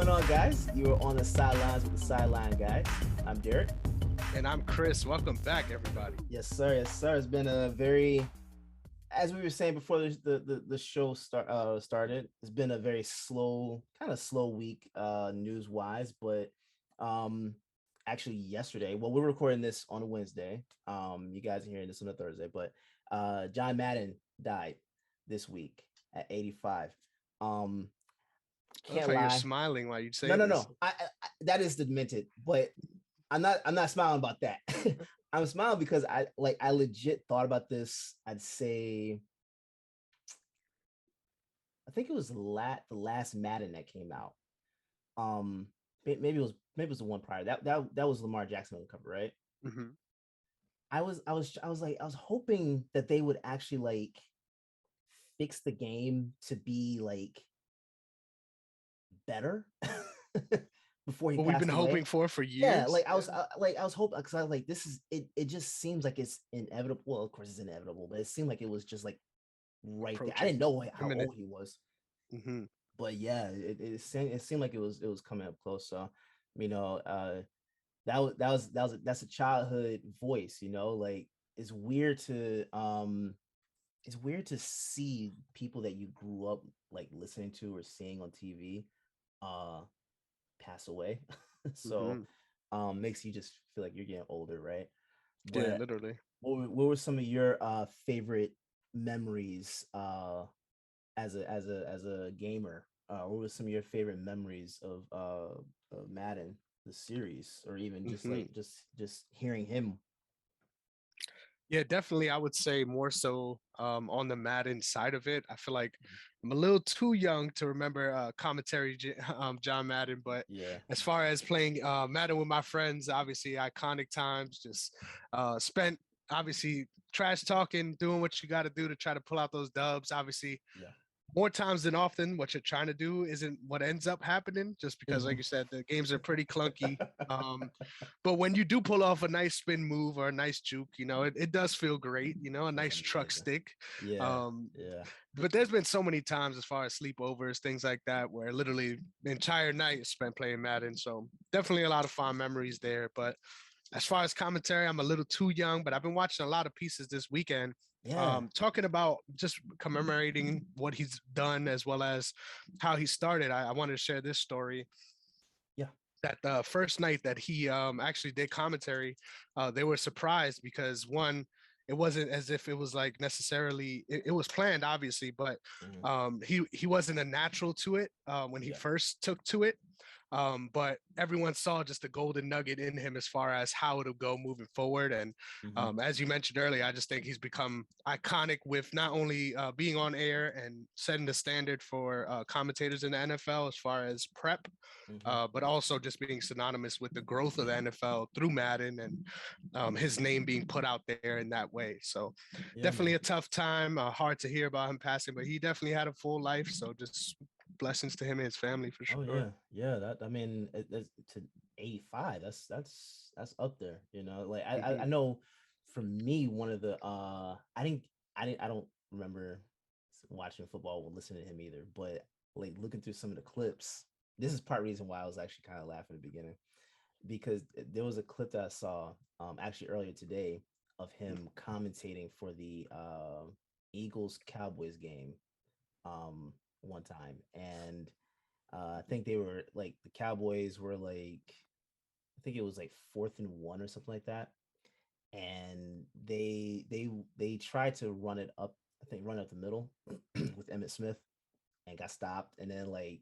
going on, guys? You are on the sidelines with the Sideline guys. I'm Derrick. And I'm Chris. Welcome back, everybody. Yes, sir. Yes, sir. It's been a very, as we were saying before the show started, it's been a very slow week news wise. But um, actually yesterday, well, we're recording this on a Wednesday. You guys are hearing this on a Thursday, but John Madden died this week at 85. I love Can't how you're lie. smiling while you No, say no, this. no. I that is demented, but I'm not smiling about that. I'm smiling because I legit thought about this. I'd say I think it was the last Madden that came out. Um, maybe it was the one prior. That was Lamar Jackson on the cover, right? Hmm. I was hoping that they would actually like fix the game to be like better before he What we've been passed hoping away. for Yeah, years. Yeah. I was hoping because I was like, this is it. It just seems like it's inevitable. Well, of course, it's inevitable, but it seemed like it was just like right there. I Approaching didn't know how imminent. old he was, Hmm. but yeah, it seemed like it was coming up close. So, you know, that's a childhood voice. Like it's weird to it's weird to see people that you grew up like listening to or seeing on TV uh pass away. So Hmm. makes you just feel like you're getting older, right? Yeah, But literally. what were some of your favorite memories as a gamer? What were some of your favorite memories of Madden, the series, or even just Hmm. like just hearing him? Yeah, definitely. I would say more so on the Madden side of it. I feel like I'm a little too young to remember John Madden, but Yeah. as far as playing Madden with my friends, obviously iconic times. Just spent obviously trash talking, doing what you got to do to try to pull out those dubs. Obviously, Yeah. more times than often, what you're trying to do isn't what ends up happening, just because, like Mhm. you said, the games are pretty clunky. Um, but when you do pull off a nice spin move or a nice juke, it does feel great, a It's nice truck amazing. stick. Yeah. Um, Yeah. but there's been so many times as far as sleepovers, things like that, where literally the entire night is spent playing Madden. So definitely a lot of fond memories there. But as far as commentary, I'm a little too young, but I've been watching a lot of pieces this weekend, Yeah. talking about just commemorating what he's done as well as how he started. I wanted to share this story Yeah. that the first night that he actually did commentary, they were surprised because one, it wasn't as if it was like necessarily it was planned, obviously, but Mhm. he wasn't a natural to it when he Yeah. first took to it. But everyone saw just a golden nugget in him as far as how it'll go moving forward. And Hmm. as you mentioned earlier, I just think he's become iconic with not only being on air and setting the standard for commentators in the NFL as far as prep, Hmm. but also just being synonymous with the growth of the NFL through Madden and his name being put out there in that way. So Yeah, definitely man. a tough time. Hard to hear about him passing, but he definitely had a full life. So just blessings to him and his family for Oh sure. yeah, yeah. That I mean, it's to 85. That's up there. Like I Hmm. know, for me, one of the I don't remember watching football or listening to him either. But like looking through some of the clips, this is part reason why I was actually kind of laughing at the beginning because there was a clip that I saw actually earlier today of him commentating for the Eagles Cowboys game one time and I think they were like the Cowboys were like I think it was like 4th and 1 or something like that, and they tried to run it up. I think run up the middle with Emmett Smith and got stopped. And then like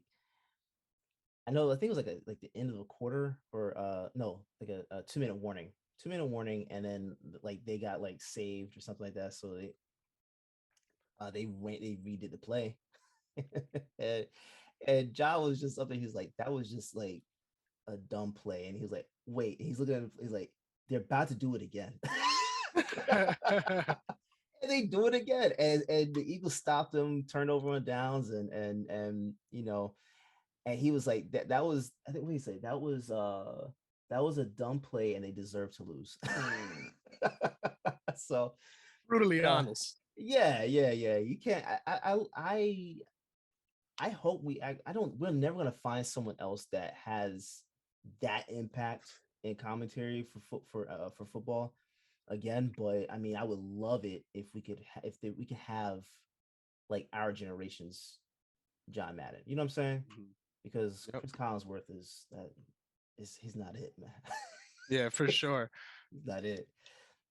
I think it was like the end of the quarter or no like a 2-minute warning, 2-minute warning, and then like they got like saved or something like that. So they redid the play. and, and John was just something. He's like that was just like a dumb play, and he was like, "Wait." He's looking at him, he's like, "They're about to do it again." And they do it again, and the Eagles stopped them, turned over on downs, and and he was like, "That was I think what he said that was a dumb play, and they deserve to lose." So Brutally yeah, honest. yeah, yeah, yeah. You can't. I I hope I don't. We're never gonna find someone else that has that impact in commentary for football again. But I mean, I would love it if we could we could have like our generation's John Madden. You know what I'm saying? Mhm. Because Yep. Chris Collinsworth is that is he's not it, man. Yeah, for sure. He's not it.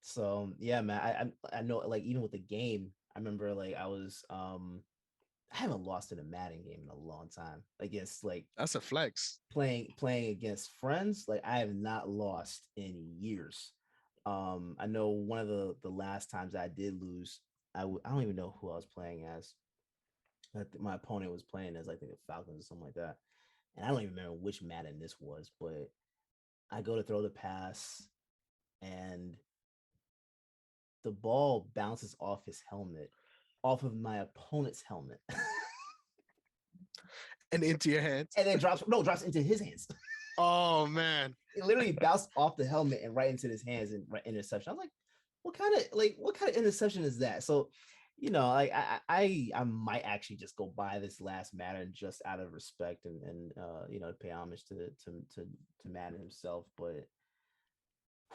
So yeah, man. I know like even with the game, I remember like I haven't lost in a Madden game in a long time against like That's a flex. playing against friends. Like I have not lost in years. I know one of the last times I did lose, I don't even know who I was playing as. My opponent was playing as I think the Falcons or something like that, and I don't even remember which Madden this was. But I go to throw the pass, and the ball bounces off his helmet, off of my opponent's helmet, And into your hands. and then drops into his hands. Oh man. It literally bounced off the helmet and right into his hands and right interception. I was like, what kind of interception is that? So, like I might actually just go buy this last Madden just out of respect and pay homage to Madden himself. But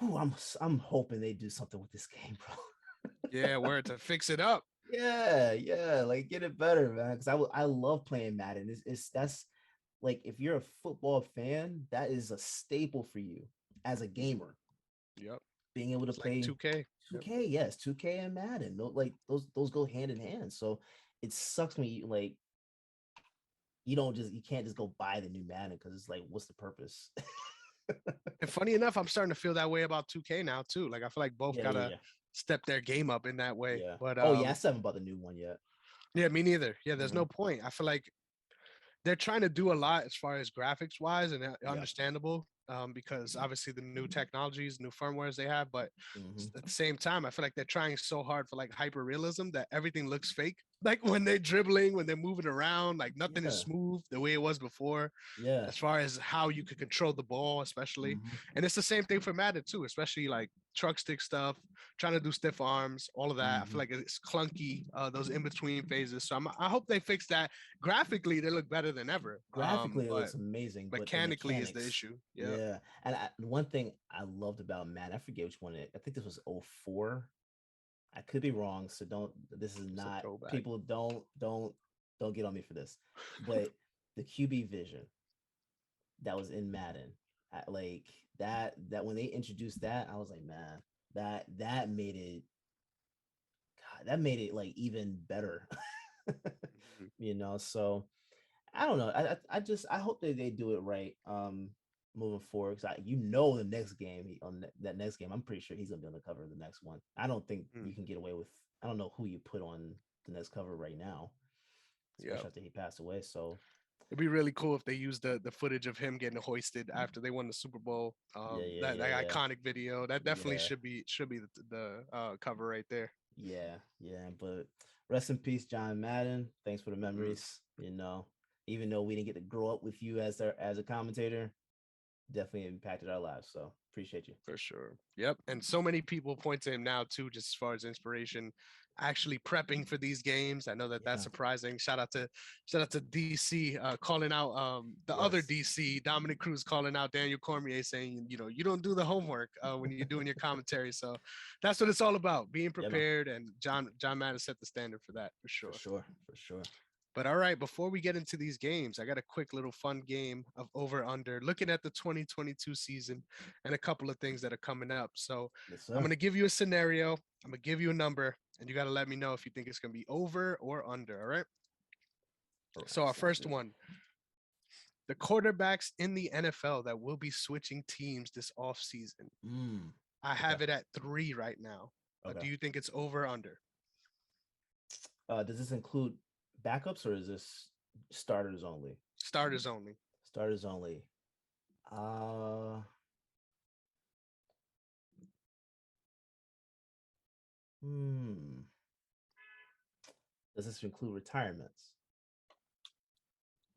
I'm hoping they do something with this game, bro. Yeah, word to fix it up. Yeah, like get it better, man. Because I love playing Madden. It's that's like if you're a football fan, that is a staple for you as a gamer. Yep. Being able to It's like play 2K. Yep. 2K, yes, 2K and Madden. Like those go hand in hand. So it sucks me like you can't just go buy the new Madden because it's like what's the purpose? And funny enough, I'm starting to feel that way about 2K now too. Like I feel like both Yeah, yeah, gotta yeah, step their game up in that way. yeah. But Oh yeah, I still haven't bought the new one yet. yeah, me neither. Yeah, there's Mm-hmm. no point. I feel like they're trying to do a lot as far as graphics wise, and Yeah. understandable because obviously the new technologies, new firmwares they have, but Mm-hmm. at the same time, I feel like they're trying so hard for like hyper realism that everything looks fake. Like when they're dribbling, when they're moving around, like nothing is Yeah. smooth the way it was before, Yeah. as far as how you could control the ball, especially. Mm-hmm. And it's the same thing for Madden too, especially like truck stick stuff, trying to do stiff arms, all of that. I Mm-hmm. feel like it's clunky, those in between phases. So I hope they fix that. Graphically, they look better than ever. Graphically, it But looks amazing, but the mechanically is the mechanics, issue. Yeah. yeah. And one thing I loved about Madden, I forget which one I think this was '04. I could be wrong, so don't. This is It's a not throwback. people. Don't get on me for this. But the QB vision that was in Madden, like that when they introduced that, I was like, man, that made it. God, that made it like even better. Mhm. So I don't know. I hope that they do it right. Moving forward, because the next game that next game, I'm pretty sure he's gonna be on the cover of the next one. I don't think Mm. you can get away with. I don't know who you put on the next cover right now, Yeah. especially after he passed away. So It'd be really cool if they used the footage of him getting hoisted after they won the Super Bowl. yeah, yeah, That yeah, that yeah, iconic video. That definitely yeah, should be the cover right there. yeah. But rest in peace, John Madden. Thanks for the Mm, memories. Even though we didn't get to grow up with you as a commentator, definitely impacted our lives. So appreciate you. for sure. Yep. And so many people point to him now too, just as far as inspiration, actually prepping for these games. I know that that's Yeah. surprising. Shout out to DC calling out the other Yes. DC Dominic Cruz calling out Daniel Cormier saying you don't do the homework when you're doing your commentary. So that's what it's all about, being Yeah, man. prepared. And John Madden set the standard for that for For sure. sure. For sure. But all right, before we get into these games, I got a quick little fun game of over under, looking at the 2022 season and a couple of things that are coming up. So Yes, I'm sir. going to give you a scenario. I'm going to give you a number, and you got to let me know if you think it's going to be over or under. All right. All So right. our Sounds first good. one, the quarterbacks in the NFL that will be switching teams this offseason. I Okay. have it at 3 right now. Okay. Do you think it's over or under? Does this include backups or is this starters only? Starters only. Starters only. Uh hmm. Does this include retirements?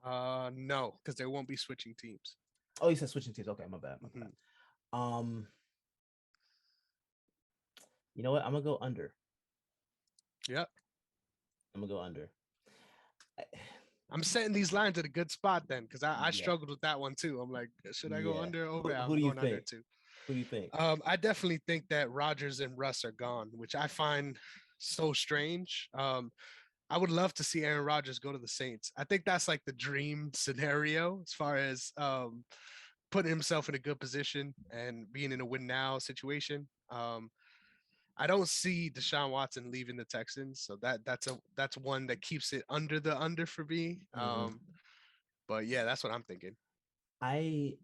No, because they won't be switching teams. Oh, you said switching teams. Okay, my bad. My Mhm. bad. You know what? I'm gonna go under. Yep. I'm gonna go under. I'm setting these lines at a good spot then, because I Yeah, struggled with that one too. I'm like, should I go yeah. under or over? Who I'm do you going under think? too. Who do you think? I definitely think that Rodgers and Russ are gone, which I find so strange. I would love to see Aaron Rodgers go to the Saints. I think that's like the dream scenario as far as putting himself in a good position and being in a win now situation. I don't see Deshaun Watson leaving the Texans, so that's one that keeps it under the under for me. Mhm. But yeah, that's what I'm thinking. I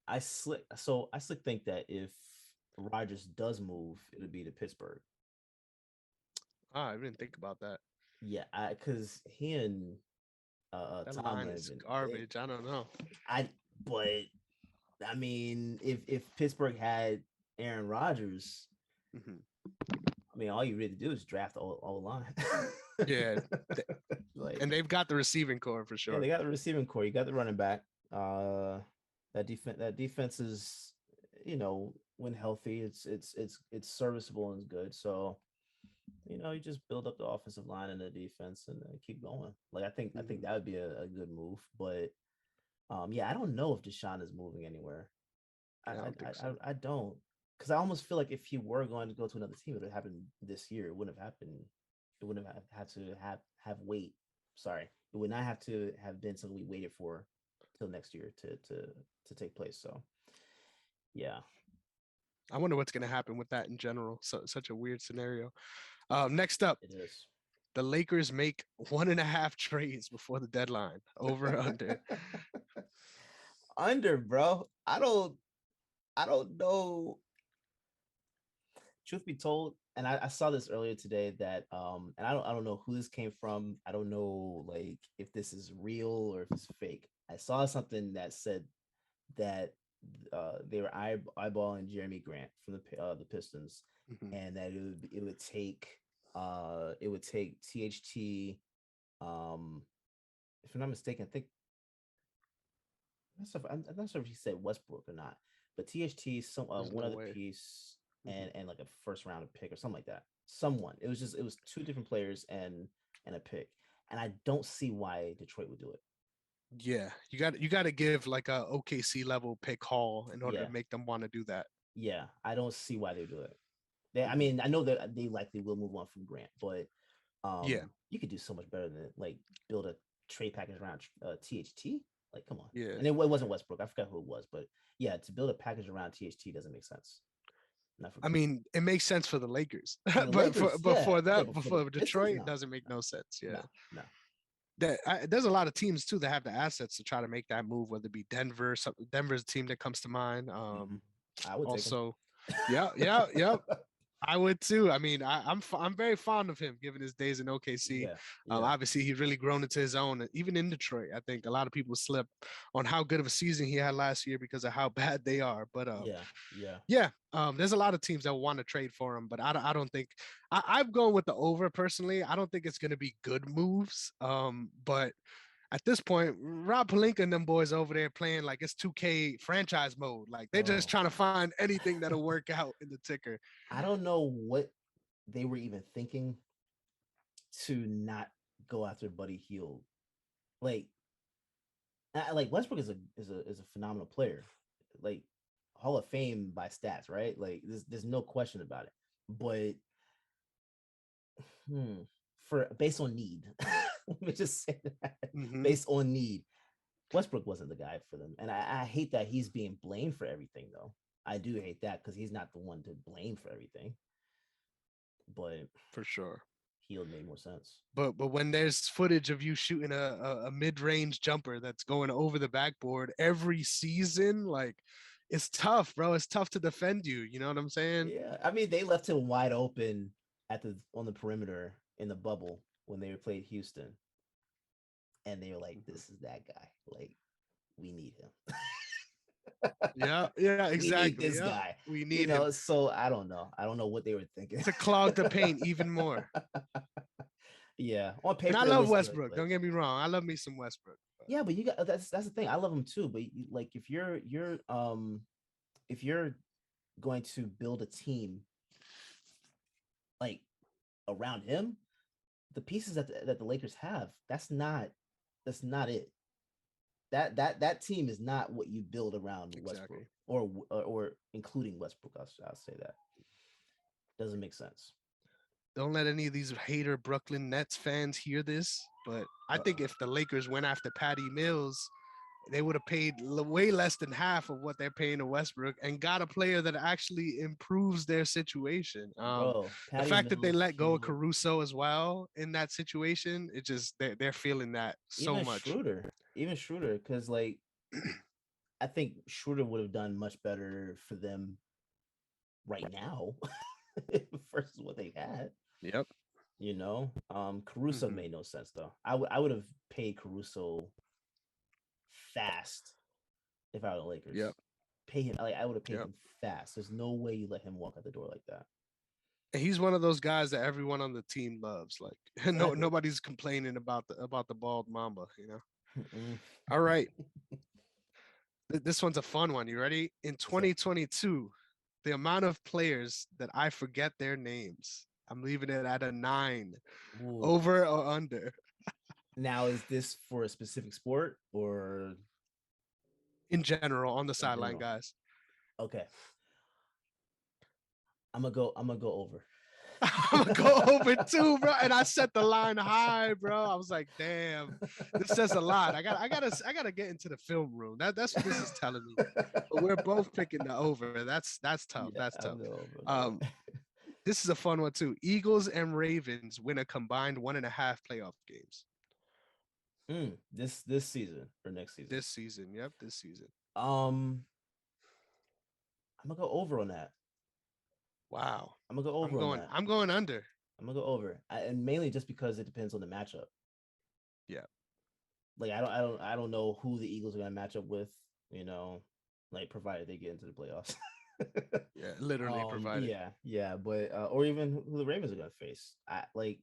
I slick think that if Rodgers does move, it'll be to Pittsburgh. Ah, I didn't think about that. Yeah, I because he and That line Tomlin have is been garbage. I don't know. I but I mean if Pittsburgh had Aaron Rodgers, Mhm. I mean all you really do is draft all line. Yeah, Like and they've got the receiving core for yeah, they sure. got the receiving core, you got the running back. That defense is, when healthy, it's serviceable and good. So you just build up the offensive line and the defense and keep going. Like I think Mhm. that would be a good move. But yeah, I don't know if Deshaun is moving anywhere. I Yeah, I I don't think I, so. I don't, because I almost feel like if he were going to go to another team, it would have happened this year. It wouldn't have happened. It wouldn't have had to have wait. Sorry, it would not have to have been something we waited for till next year to take place. So yeah, I wonder what's going to happen with that in general. So such a weird scenario. Next up, it is. the Lakers make 1.5 trades before the deadline. Over under. Under, bro. I don't know. Truth be told, and I saw this earlier today that and I don't know who this came from. I don't know like if this is real or if it's fake. I saw something that said that they were eyeballing Jeremy Grant from the Pistons, Mhm. and that it would take THT, if I'm not mistaken. I think I'm not sure if he said Westbrook or not, but THT, some There's one no other way. piece, Mhm. and like a first round pick or something like that. Someone. It was two different players and a pick, and I don't see why Detroit would do it. Yeah, you got to give like a OKC level pick haul in order Yeah, to make them want to do that. yeah, I don't see why they do it. I Mhm. mean, I know that they likely will move on from Grant, but Yeah, you could do so much better than like build a trade package around THT. Like, come on. yeah. And it wasn't Westbrook. I forgot who it was, but yeah, to build a package around THT doesn't make sense. Not for I Grant. mean, it makes sense for the Lakers, For the but for Lakers, yeah, yeah, that, but but for the for Pistons, Detroit, it no, doesn't make no, no sense. Yeah, no, no. there's a lot of teams too that have the assets to try to make that move. Whether it be Denver, Denver's a team that comes to mind. Mhm. I would take him. Also, yeah, yeah, yeah. I would too. I mean, I'm very fond of him given his days in OKC. Yeah, yeah, Obviously, he's really grown into his own. Even in Detroit, I think a lot of people slip on how good of a season he had last year because of how bad they are. But yeah, yeah. yeah, there's a lot of teams that want to trade for him, but I don't think I'm going with the over personally. I don't think it's going to be good moves. But at this point, Rob Palinka and them boys over there playing like it's 2K franchise mode. Like they're just Oh, trying to find anything that'll work out in the ticker. I don't know what they were even thinking to not go after Buddy Hield. Like, like Westbrook is a phenomenal player, like Hall of Fame by stats, right? Like, there's no question about it. But hmm, for based on need, let me just say that Hmm. based on need, Westbrook wasn't the guy for them, and I hate that he's being blamed for everything, though. I do hate that because he's not the one to blame for everything, but For sure. Hield made more sense. But when there's footage of you shooting a mid-range jumper that's going over the backboard every season, like it's tough, bro. It's tough to defend you. You know what I'm saying? Yeah, I mean they left him wide open at the on the perimeter in the bubble when they played Houston, and they were like, Mhm. "This is that guy. Like, we need him. Yeah, yeah, We need exactly. this Yeah, guy." we need him So I don't know. I don't know what they were thinking. to clog the paint even more. Yeah, on And I paper it love looks good, Westbrook. but Don't get me wrong. I love me some Westbrook. But yeah, but you got that's the thing. I love him too, but like if you're going to build a team like around him, the pieces that the Lakers have, that's not That's not it. That team is not what you build around Westbrook Exactly. or including Westbrook. I'll say that doesn't make sense. Don't let any of these hater Brooklyn Nets fans hear this, but I think Uh-oh. if the Lakers went after Patty Mills, they would have paid way less than half of what they're paying to Westbrook and got a player that actually improves their situation. Bro, The Patty fact that they Mills let go of came. Caruso as well in that situation, it just they're feeling that so Even much. Schroeder, even Schroeder, because like I think Schroeder would have done much better for them right now versus what they had. Yep. Caruso Hmm. made no sense though. I would have paid Caruso fast if I were the Lakers. Yep. Pay him like I would have paid Yep. him fast. There's no way you let him walk out the door like that. And he's one of those guys that everyone on the team loves. Like no Exactly. nobody's complaining about the bald mamba. Mm-mm. All right. This one's a fun one. You ready? In So, 2022, the amount of players that I forget their names, I'm leaving it at a 9. ooh. Over or under? Now, is this for a specific sport or In general, on the in sideline, general? guys. Okay, I'm gonna go over. I'm gonna go over too, bro. And I set the line high, bro. I was like, damn, this says a lot. I gotta get into the film room. That's what this is telling me. But we're both picking the over. That's tough. Yeah, That's tough. I'm going over. Um, this is a fun one too. Eagles and Ravens win a combined 1.5 playoff games This season or next season. this season. Yep, this season. Um, I'm gonna go over on that. Wow. I'm gonna go I'm over on going. that. I'm going under. I'm gonna go over, and mainly just because it depends on the matchup. Yeah. Like I don't know who the Eagles are gonna match up with. You know, like provided they get into the playoffs. Yeah. Literally provided. yeah, but or even who the Ravens are gonna face. I like,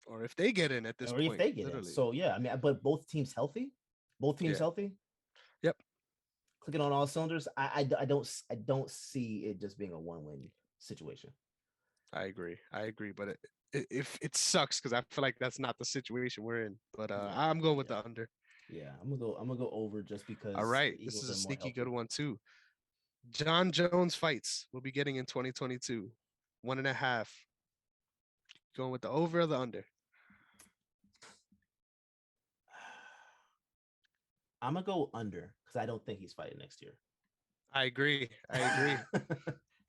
Or if they get in at this or if point, they get in. literally. So yeah, I mean, but both teams healthy. Both teams Yeah. healthy. Yep. Clicking on all cylinders. I don't see it just being a one-win situation. I agree. I agree. But if it sucks because I feel like that's not the situation we're in. But Yeah, I'm going with yeah, the under. yeah. I'm gonna go over just All because the right. This is Eagles a are more sneaky good healthy. one too. John Jones fights we'll be getting in 2022. 1.5. Going with the over or the under? I'm gonna go under because I don't think he's fighting next year. I agree. I agree.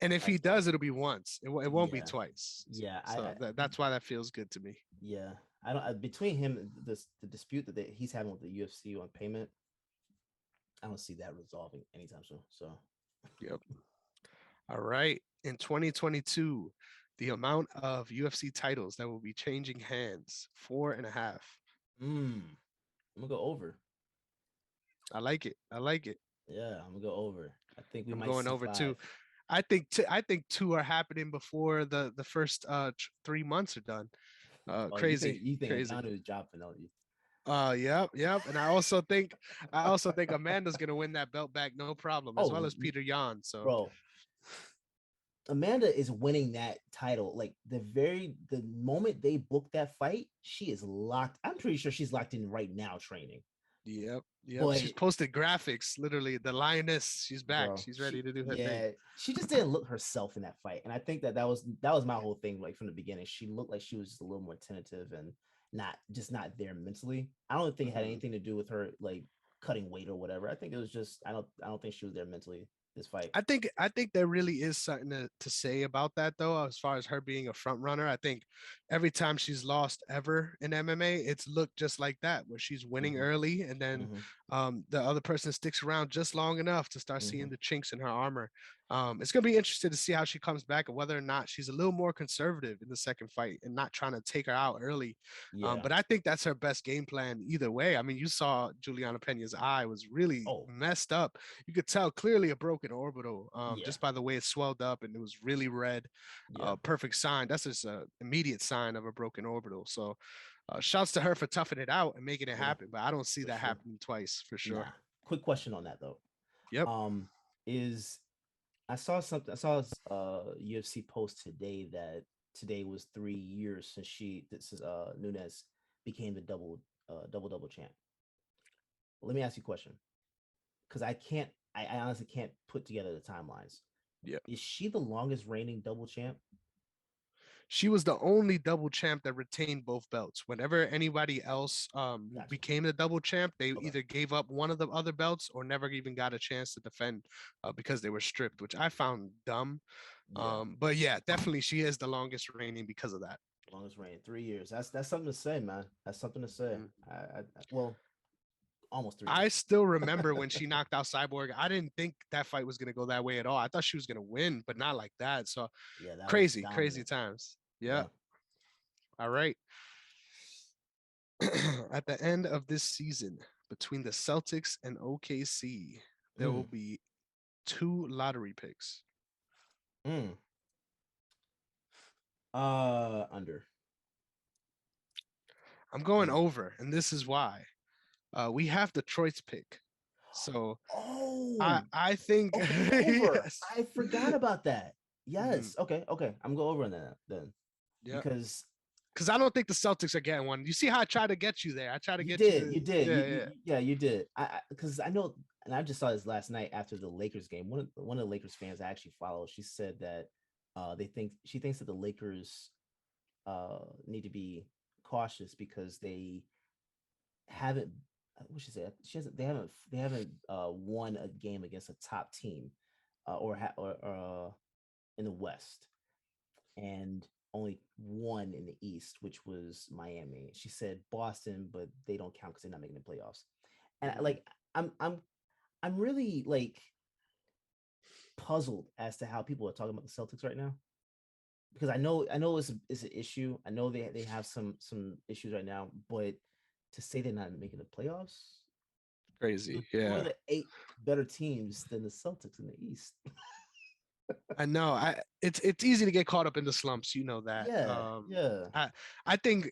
And if he That's does, it'll be once. It won't be yeah, twice. yeah. So that's why that feels good to me. Yeah. I don't. Between him, the dispute he's having with the UFC on payment, I don't see that resolving anytime soon. So, Yep. All right. In 2022, the amount of UFC titles that will be changing hands, 4.5. I'm gonna go over. I like it. I like it. Yeah, I'm gonna go over. I think we I'm might going see over five. too. I think two are happening before the first 3 months are done. Oh, you Crazy, think you think crazy. Ngannou is dropping, don't you? Yep, yep. And I also think Amanda's gonna win that belt back, no problem, as Oh, well as Peter Yan. So bro, Amanda is winning that title. Like the moment they book that fight, she is locked. I'm pretty sure she's locked in right now training. yep, yep. But She's posted graphics, literally. The lioness, she's back. bro, She's ready she to do her thing. yeah, she just didn't look herself in that fight, and I think that was my whole thing. Like from the beginning, she looked like she was just a little more tentative and not there mentally. I don't think it had Mhm. anything to do with her like cutting weight or whatever. I think it was just I don't think she was there mentally this fight. I think there really is something to say about that though, as far as her being a front runner. I think every time she's lost ever in MMA, it's looked just like that, where she's winning Hmm. early and then Hmm. the other person sticks around just long enough to start Hmm. seeing the chinks in her armor. It's gonna be interesting to see how she comes back and whether or not she's a little more conservative in the second fight and not trying to take her out early. Yeah. But I think that's her best game plan either way. I mean, you saw Juliana Pena's eye was really Oh, messed up. You could tell clearly a broken orbital yeah. just by the way it swelled up and it was really red. Yeah. Perfect sign. That's just an immediate sign of a broken orbital. So, shouts to her for toughing it out and making it Yeah. happen. But I don't see For that sure. happening twice for sure. Nah. Quick question on that though. Yep. Is I saw something. I saw a UFC post today that today was 3 years since Nunez became the double double champ. Let me ask you a question, because I honestly can't put together the timelines. Yeah. Is she the longest reigning double champ? She was the only double champ that retained both belts. Whenever anybody else Gotcha. became the double champ, they Okay. either gave up one of the other belts or never even got a chance to defend because they were stripped, which I found dumb. Yeah. But yeah, definitely she is the longest reigning because of that. Longest reign, 3 years. That's something to say, man. That's something to say. Mhm. Well, almost 3 years. I still remember when she knocked out Cyborg. I didn't think that fight was going to go that way at all. I thought she was going to win, but not like that. So Yeah, that was crazy, crazy dominant. times. Yeah. Yeah. All right. At the end of this season, between the Celtics and OKC, there will Mm, be 2 lottery picks. mm. Under. I'm going Under. over, and this is why. We have Detroit's pick. So I Oh, I think okay, over. yes. I forgot about that. Mhm. Yes. Okay. Okay. I'm going over on that then, Yeah. because Because I don't think the Celtics are getting one. You see how I try to get you there. I try to you get you did. to You did. yeah, yeah. Yeah, you did. Because I know, and I just saw this last night after the Lakers game. One of the Lakers fans I actually follow, she said that she thinks that the Lakers need to be cautious because they haven't what she hasn't they haven't won a game against a top team or in the West, and only one in the East, which was Miami. She said Boston, but they don't count because they're not making the playoffs. And Mhm. like I'm I'm I'm really like puzzled as to how people are talking about the Celtics right now, because I know it's an issue. I know they have some issues right now, but to say they're not making the playoffs, Crazy. who are Yeah. the 8 better teams than the Celtics in the East? I know. It's easy to get caught up in the slumps. You know that. Yeah, yeah, I think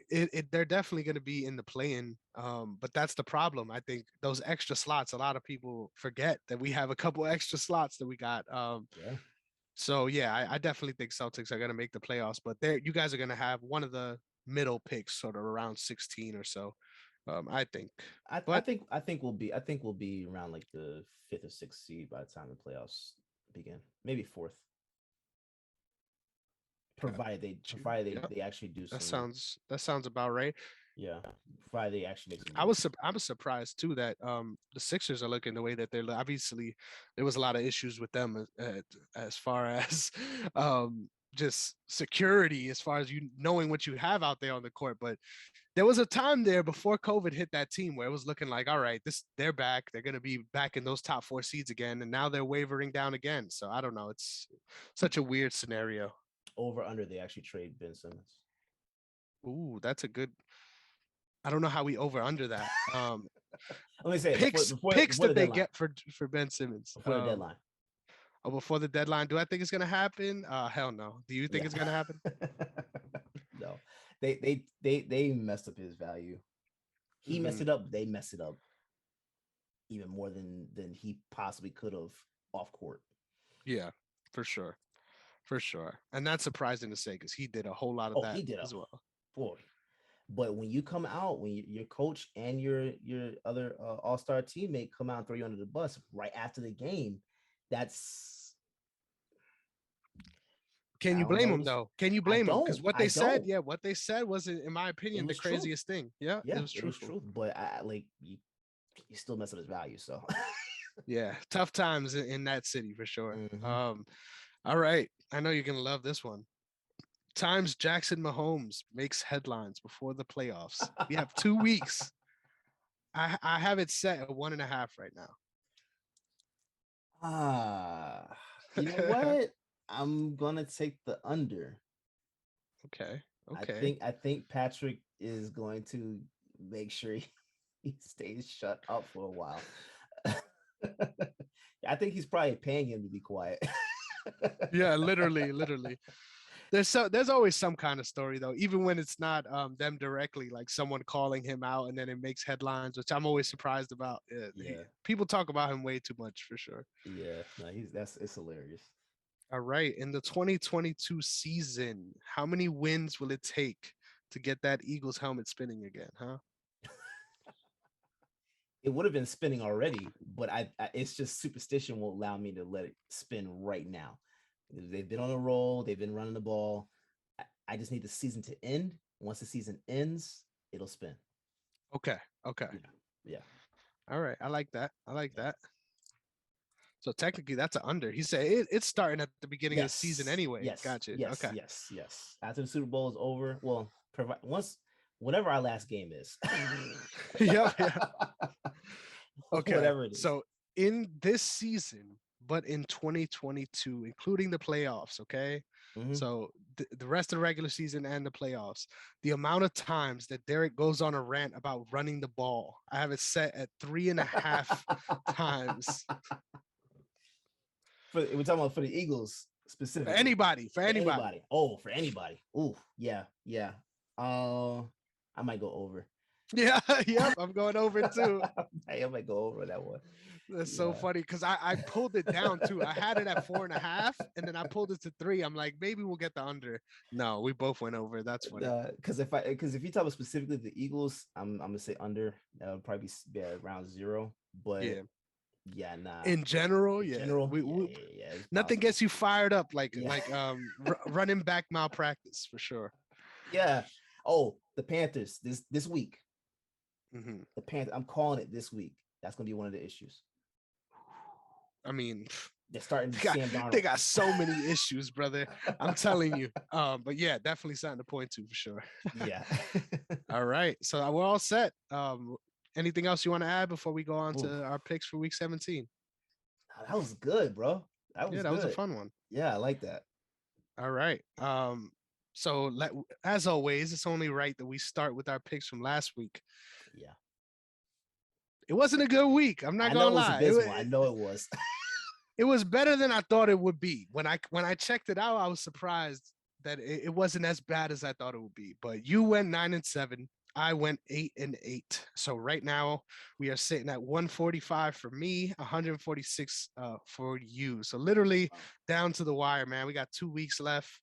they're definitely going to be in the play-in. But that's the problem. I think those extra slots. A lot of people forget that we have a couple extra slots that we got. yeah. So yeah, I definitely think Celtics are going to make the playoffs. But there, you guys are going to have one of the middle picks, sort of around 16 or so. I think. But I think we'll be around like the fifth or sixth seed by the time the playoffs begin. Maybe fourth, got you. provided Yeah, they actually do that some. sounds about right. Yeah, provided they actually make some I moves. I was surprised too that the Sixers are looking the way that they're obviously there was a lot of issues with them as far as just security as far as you knowing what you have out there on the court, but there was a time there before COVID hit that team where it was looking like, all right, this they're back, they're going to be back in those top 4 seeds again, and now they're wavering down again. So I don't know, it's such a weird scenario. Over under, they actually trade Ben Simmons. Ooh, that's a good. I don't know how we over under that. Let me say it Picks before the that they deadline. get for Ben Simmons. Before the deadline. Oh, before the deadline. Do I think it's gonna happen? Hell no. Do you think Yeah. it's gonna happen? No, they messed up his value. He messed Hmm. it up. They messed it up even more than he possibly could have off court. Yeah, for sure, for sure. And that's surprising to say because he did a whole lot of Oh, that he did a as well. boy. But when you come out, when your coach and your other all-star teammate come out and throw you under the bus right after the game, that's Can I you don't blame know. him though? Can you I blame him? Because don't. what I they said, don't. yeah, what they said was, in my It opinion, the was truth. craziest thing. Yeah, it Yeah, was it was truthful. truth. But I like you still mess up his value. So Yeah, tough times in that city for sure. hmm All right, I know you're gonna love this one. Times Jackson Mahomes makes headlines before the playoffs. We have 2 weeks. I have it set at 1.5 right now. ah, you know what? I'm gonna take the under. Okay. I Okay. think I think Patrick is going to make sure he stays shut up for a while. I think he's probably paying him to be quiet. Yeah, literally, literally. There's always some kind of story though, even when it's not them directly, like someone calling him out and then it makes headlines, which I'm always surprised about. Yeah, People talk about him way too much for sure. yeah. No, he's that's it's hilarious. All right, in the 2022 season, how many wins will it take to get that Eagles helmet spinning again, huh? It would have been spinning already, but it's just superstition won't allow me to let it spin right now. They've been on a roll. They've been running the ball. I just need the season to end. Once the season ends, it'll spin. Okay. Okay. Yeah. All right. I like that. I like Yeah. that. So technically, that's an under. He said it's starting at the beginning of the season anyway. Yes. Gotcha. Yes. Okay. Yes. After the Super Bowl is over, well, whatever our last game is. Yeah. Okay. Whatever it is. So in this season, but in 2022, including the playoffs, okay? So the rest of the regular season and the playoffs, the amount of times that Derrick goes on a rant about running the ball, I have it set at 3.5 times. We're talking about for the Eagles specifically. For anybody. Oh, for anybody. Ooh, yeah. I might go over. Yeah, I'm going over too. I might go over that one. That's so funny because I pulled it down too. I had it at 4.5, and then I pulled it to 3. I'm like, maybe we'll get the under. No, we both went over. That's funny. Because if you talk about specifically the Eagles, I'm gonna say under. That would probably be around 0. But yeah, nah. In general, nothing gets you fired up like running back malpractice for sure. Yeah. Oh, the Panthers this week. The Panthers. I'm calling it this week. That's gonna be one of the issues. I mean, they're starting to Sam Darnold. They got so many issues, brother. I'm telling you. But yeah, definitely something to point to for sure. Yeah. All right. So we're all set. Anything else you want to add before we go on to our picks for week 17? That was good, bro. That was a fun one. Yeah, I like that. All right. So as always, it's only right that we start with our picks from last week. Yeah. It wasn't a good week. I'm not gonna lie. I know it was. It was better than I thought it would be. When I checked it out, I was surprised that it wasn't as bad as I thought it would be. But you went 9-7. I went 8-8. So right now we are sitting at 145 for me, 146 for you. So literally down to the wire, man. We got 2 weeks left.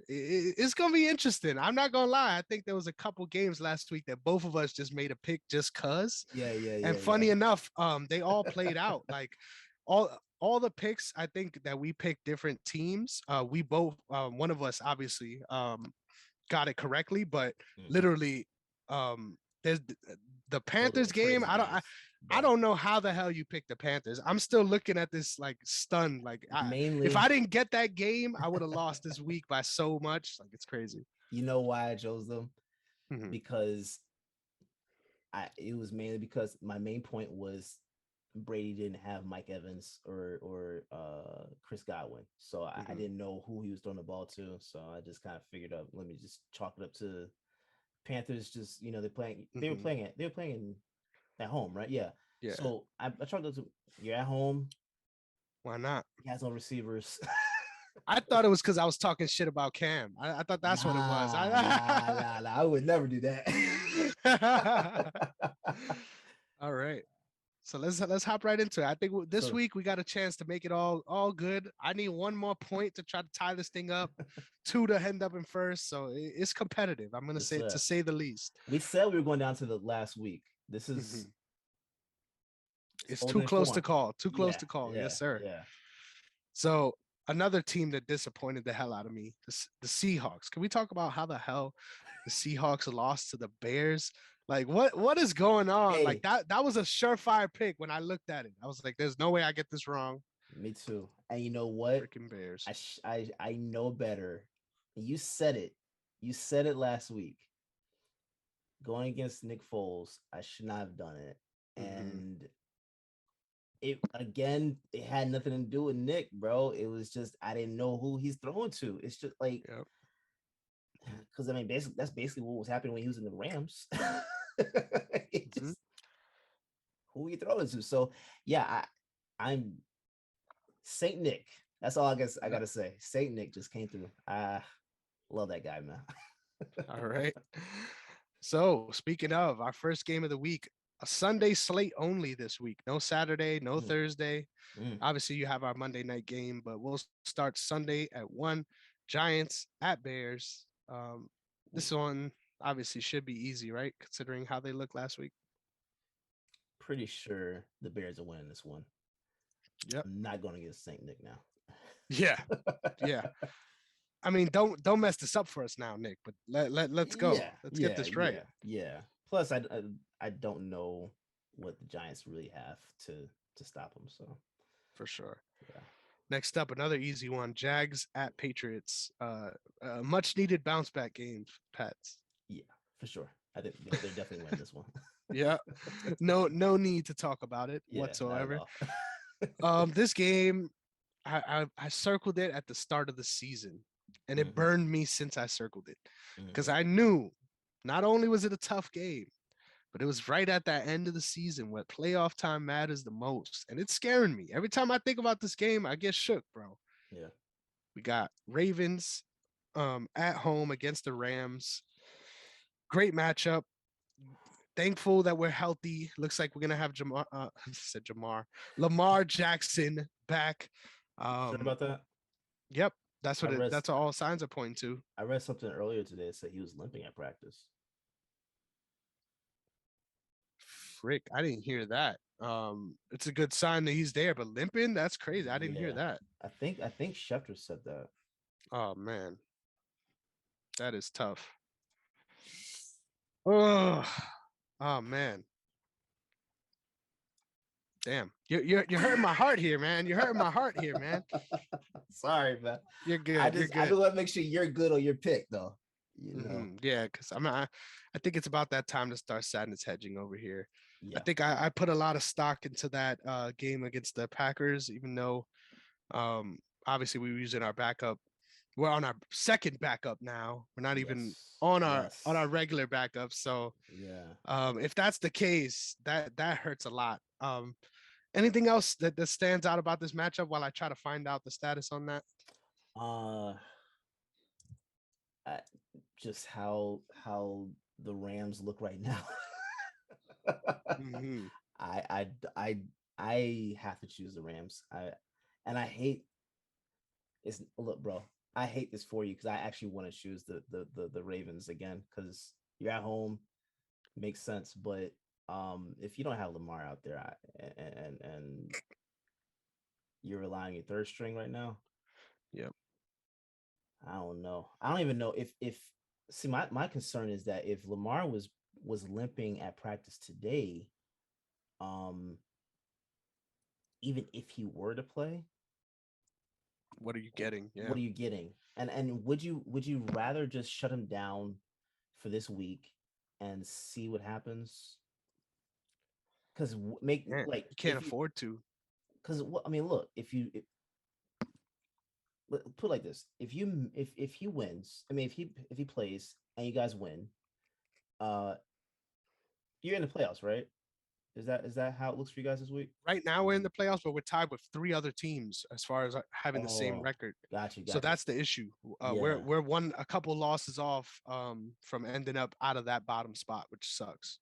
It's gonna be interesting. I'm not gonna lie. I think there was a couple games last week that both of us just made a pick just cause. Yeah. And funny enough, they all played out. Like all the picks, I think that we picked different teams. We both, one of us obviously got it correctly, but literally. There's the Panthers game. I don't know how the hell you picked the Panthers. I'm still looking at this like stunned. Like if I didn't get that game, I would have lost this week by so much. Like it's crazy. You know why I chose them? Because it was mainly because my main point was Brady didn't have Mike Evans or Chris Godwin, so I didn't know who he was throwing the ball to. So I just kind of figured out, let me just chalk it up to Panthers. Just they were playing at home, right? Yeah. So I tried to. You're at home. Why not? He has no receivers. I thought it was because I was talking shit about Cam. I thought that's what it was. Nah, I would never do that. All right. So let's hop right into it. I think this week we got a chance to make it all good. I need one more point to try to tie this thing up, 2 to end up in first. So it's competitive. I'm gonna say to say the least. We said we were going down to the last week. This is it's too close to call. Too close to call. Yeah, yes, sir. Yeah. So another team that disappointed the hell out of me, the Seahawks. Can we talk about how the hell the Seahawks lost to the Bears? Like what is going on? Hey, like that was a surefire pick when I looked at it. I was like, there's no way I get this wrong. Me too. And you know what? Freaking Bears. I know better. You said it. You said it last week. Going against Nick Foles, I should not have done it. And it had nothing to do with Nick, bro. It was just I didn't know who he's throwing to. It's just like because I mean that's basically what was happening when he was in the Rams. Just, who you throwing to? So yeah, I'm Saint Nick. That's all I guess I gotta say. Saint Nick just came through. I love that guy, man. All right. So speaking of our first game of the week, a Sunday slate only this week. No Saturday, no Thursday. Obviously, you have our Monday night game, but we'll start Sunday at 1. Giants at Bears. This one obviously should be easy, right? Considering how they looked last week. pretty sure the Bears are winning this one. Yep. I'm not going against Saint Nick now. Yeah. Yeah. I mean, don't mess this up for us now, Nick. But let's go. Let's get this right. Yeah. Plus, I don't know what the Giants really have to stop them. So For sure. yeah. Next up, another easy one: Jags at Patriots. Much needed bounce back game, Pats. Yeah, for sure. I think they're definitely winning this one. Yeah. No need to talk about it Yeah, not whatsoever. at all. This game, I circled it at the start of the season, and it Mhm, burned me since I circled it because mhm. I knew not only was it a tough game, but it was right at that end of the season where playoff time matters the most, and it's scaring me every time I think about this game. I get shook, bro. Yeah. We got Ravens at home against the Rams. Great matchup. Thankful that we're healthy. Looks like we're gonna have Jamar. I said Jamar. Lamar Jackson back. Sure about that? Yep, that's I what it. read That's all signs are pointing to. I read something earlier today that said he was limping at practice. Frick, I didn't hear that. It's a good sign that he's there, but limping, that's crazy. I didn't hear Yeah. that. I think Schefter said that. Oh man, that is tough. Oh, oh man, damn. You're hurting my heart here, man. You're hurting my heart here, man. Sorry, man. You're good. You're I good. just want to make sure you're good on your pick, though. Yeah, because I think it's about that time to start sadness hedging over here. I Yeah. think I put a lot of stock into that game against the Packers, even though um, obviously we were using our backup. We're on our second backup now. We're not even Yes. on our Yes. regular backup. So Yeah. if that's the case, that hurts a lot. Anything else that stands out about this matchup while I try to find out the status on that? Uh, I, just how the Rams look right now. Mm-hmm. I I I I have to choose the Rams. I hate it's look, bro. I hate this for you because I actually want to choose the Ravens again because you're at home, makes sense. But if you don't have Lamar out there and you're relying on your third string right now, Yep. I don't know. I don't even know if see my concern is that if Lamar was limping at practice today, um, even if he were to play, What are you getting? Yeah. what are you getting? And would you rather just shut him down for this week and see what happens? Because make Man, like you can't if you afford to. because I mean, look, put it like this, if he wins, I mean, if he plays and you guys win, uh, you're in the playoffs, right? Is that how it looks for you guys this week? Right now we're in the playoffs, but we're tied with three other teams as far as having the same Oh, record. got you, So got you. that's the issue. We're Yeah, a couple losses off from ending up out of that bottom spot, which sucks.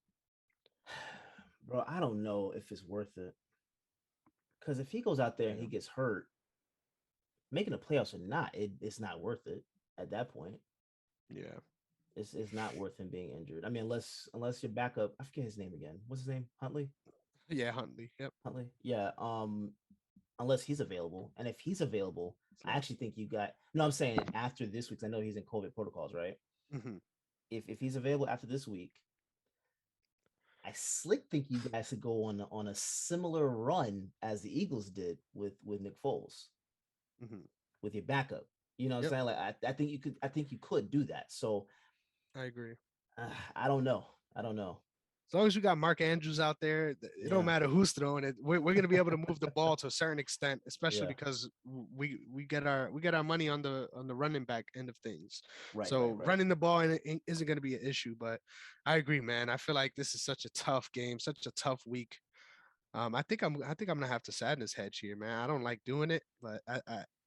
bro. I don't know if it's worth it because if he goes out there and he Yeah. gets hurt, making the playoffs or not, it's not worth it at that point. Yeah. It's not worth him being injured. I mean, unless your backup, I forget his name again. What's his name? Huntley. Yeah, Huntley. Yep. Huntley. Yeah. Unless he's available, and if he's available, I actually think you got. No, I'm saying after this week. I know he's in COVID protocols, right? Mm-hmm. If he's available after this week, I slick think you guys could go on a similar run as the Eagles did with Nick Foles Mm-hmm. with your backup. You know what I'm Yep. saying? Like I think you could. I think you could do that. So I agree. I don't know. I don't know. As long as we got Mark Andrews out there, it don't Yeah. matter who's throwing it. We're going to be able to move the ball to a certain extent, especially Yeah. because we get our money on the running back end of things. Right. Right. So Right. running the ball isn't going to be an issue. But I agree, man. I feel like this is such a tough game, such a tough week. I think I'm gonna have to sadness hedge here, man. I don't like doing it, but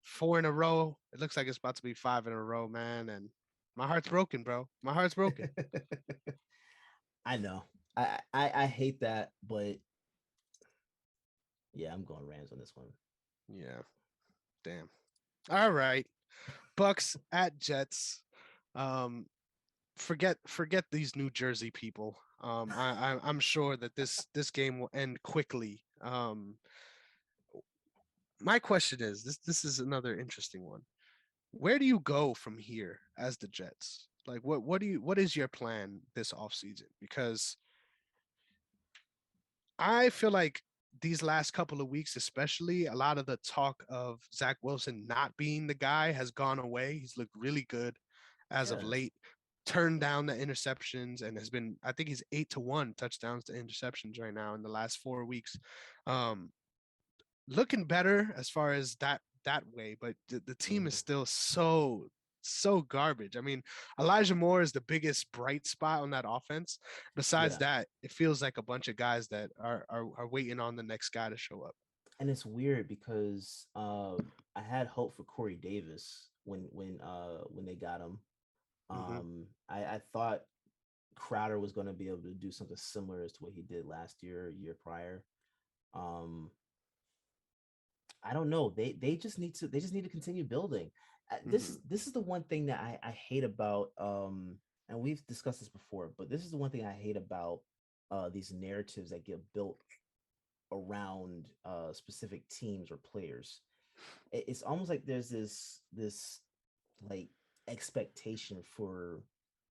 four in a row. It looks like it's about to be five in a row, man. And my heart's broken, bro. My heart's broken. I know. I hate that, but yeah, I'm going Rams on this one. Yeah. Damn. All right. Bucks at Jets. Um, forget these New Jersey people. I'm sure that this game will end quickly. My question is this is another interesting one. Where do you go from here as the Jets? Like what is your plan this offseason? Because I feel like these last couple of weeks, especially, a lot of the talk of Zach Wilson not being the guy has gone away. He's looked really good as of Yeah, late, turned down the interceptions, and has been, I think he's 8-1 touchdowns to interceptions right now in the last 4 weeks. Um, Looking better as far as that way, but the team is mhm, still so garbage. I mean, Elijah Moore is the biggest bright spot on that offense. Besides yeah. that, it feels like a bunch of guys that are waiting on the next guy to show up. And it's weird because I had hope for Corey Davis when they got him. Hmm. I thought Crowder was going to be able to do something similar as to what he did last year, year prior. Um, I don't know. They just need to continue building. Hmm. This is the one thing that I hate about and we've discussed this before, but this is the one thing I hate about these narratives that get built around specific teams or players. It's almost like there's this like expectation for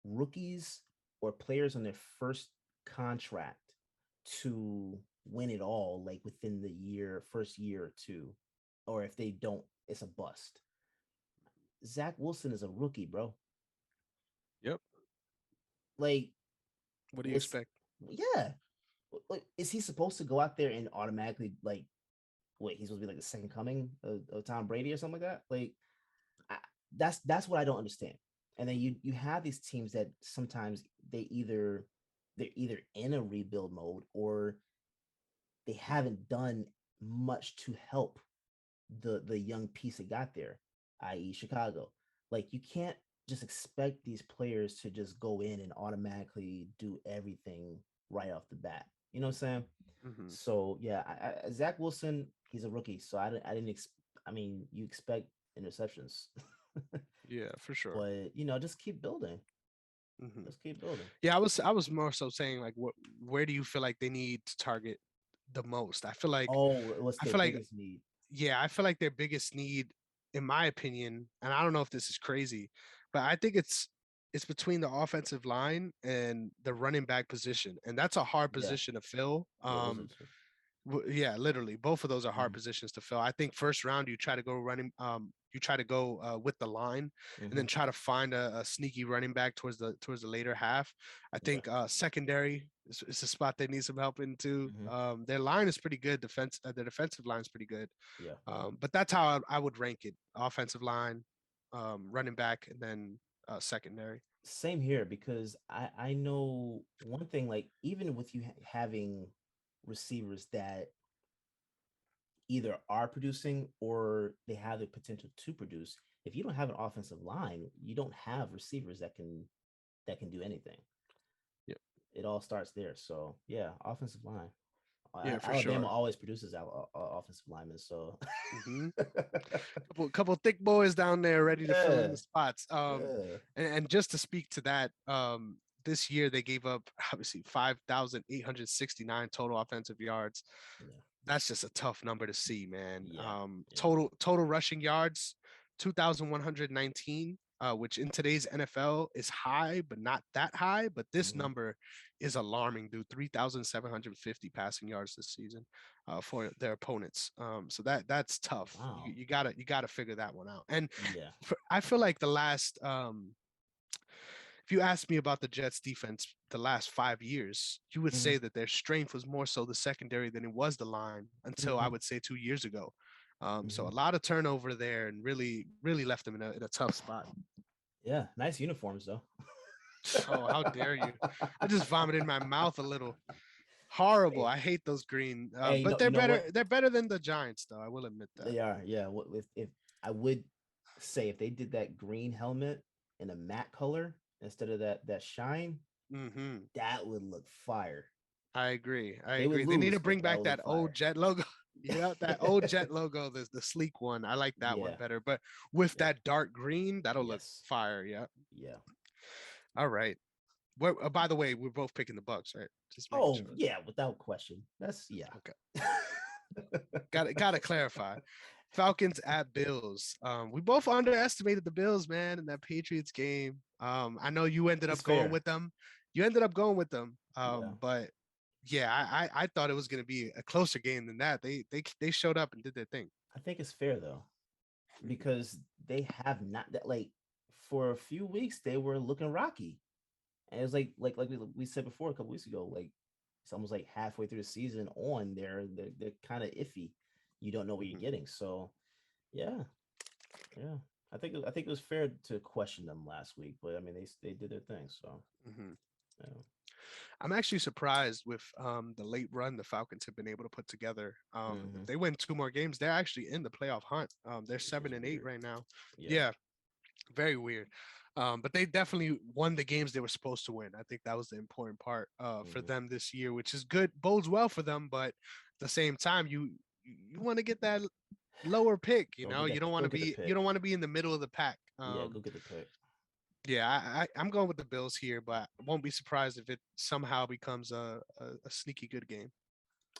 rookies or players on their first contract to win it all like within the first year or two, or if they don't, it's a bust. Zach Wilson is a rookie, bro. Yep. Like What do you it's expect? yeah. Like, is he supposed to go out there and automatically like wait? He's supposed to be like the second coming of Tom Brady or something like that. Like I, that's what I don't understand. And then you have these teams that sometimes they're either in a rebuild mode or they haven't done much to help the young piece that got there, i.e. Chicago. Like you can't just expect these players to just go in and automatically do everything right off the bat. You know what I'm saying? Hmm. So yeah, Zach Wilson, he's a rookie, so I didn't. I mean, you expect interceptions, Yeah, for sure. but just keep building. Hmm. Just keep building. Yeah, I was more so saying like where do you feel like they need to target the most? Oh, what's I their feel like biggest need? yeah, I feel like their biggest need, in my opinion, and I don't know if this is crazy, but I think it's between the offensive line and the running back position, and that's a hard Yeah, position to fill. yeah, those are two. Yeah, literally, both of those are hard Mm-hmm. positions to fill. I think first round you try to go running, you try to go with the line, and Mm-hmm. then try to find a sneaky running back towards the later half. I Yeah. think secondary is a spot they need some help into. Mm-hmm. Their line is pretty good. Their defensive line is pretty good. Yeah. But that's how I would rank it: offensive line, running back, and then secondary. Same here because I know one thing. Like even with you having receivers that either are producing or they have the potential to produce. If you don't have an offensive line, you don't have receivers that can do anything. Yeah, It all starts there. So yeah, offensive line. yeah, for Alabama sure. always produces offensive linemen. So Hmm. Couple thick boys down there ready to fill in yeah, the spots. yeah, And just to speak to that, this year they gave up obviously 5,869 total offensive yards. yeah, That's just a tough number to see, man. yeah, yeah. Total rushing yards, 2,119. Which in today's NFL is high, but not that high. But this Mm-hmm. number is alarming, dude. 3,750 passing yards this season for their opponents. So that's tough. Wow. You gotta figure that one out. And Yeah. I feel like the last if you asked me about the Jets defense the last 5 years, you would Mm-hmm. say that their strength was more so the secondary than it was the line until I Mm-hmm. would say 2 years ago. So Mm-hmm. a lot of turnover there and really left them in a tough spot. Yeah. Nice uniforms though. Oh, how dare you! I just vomited in my mouth a little. Horrible. hey, I hate those green. hey, But you they're know better. what? They're better than the Giants, though. I will admit that. They are, yeah. What if I would say if they did that green helmet in a matte color instead of that shine, Hmm. that would look fire. I agree. I They would agree. They need lose, to but bring that back would that look old fire. Jet logo. Yeah, that old Jet logo, the sleek one. I like that one Yeah, better. But with yeah, that dark green, that'll look yes, fire. Yeah. yeah. All right. By the way, we're both picking the Bucks, right? Just making Oh sure. yeah, without question. That's yeah. Okay. Got to clarify. Falcons at Bills. We both underestimated the Bills, man, in that Patriots game. I know you ended It's up going fair. with them. You ended up going with them. Yeah. But yeah, I thought it was going to be a closer game than that. They showed up and did their thing. I think it's fair though, because they have not that like for a few weeks they were looking rocky. And it was like we said before a couple weeks ago, like it's almost like halfway through the season on they're kind of iffy. You don't know what you're Mhm. getting. So yeah, yeah. I think it was fair to question them last week, but I mean they did their thing. So Mhm. yeah. I'm actually surprised with the late run the Falcons have been able to put together. If Mm-hmm. they win 2 more games, they're actually in the playoff hunt. They're Which is 7-8 weird. right now. Yeah, Yeah, very weird. But they definitely won the games they were supposed to win. I think that was the important part for mm-hmm. them this year, which is good, bodes well for them. But at the same time, you want to get that lower pick. You Go know, get that. Go get the you pick. don't want to be in the middle of the pack. Yeah, go get the pick. Yeah, I'm going with the Bills here, but I won't be surprised if it somehow becomes a sneaky good game.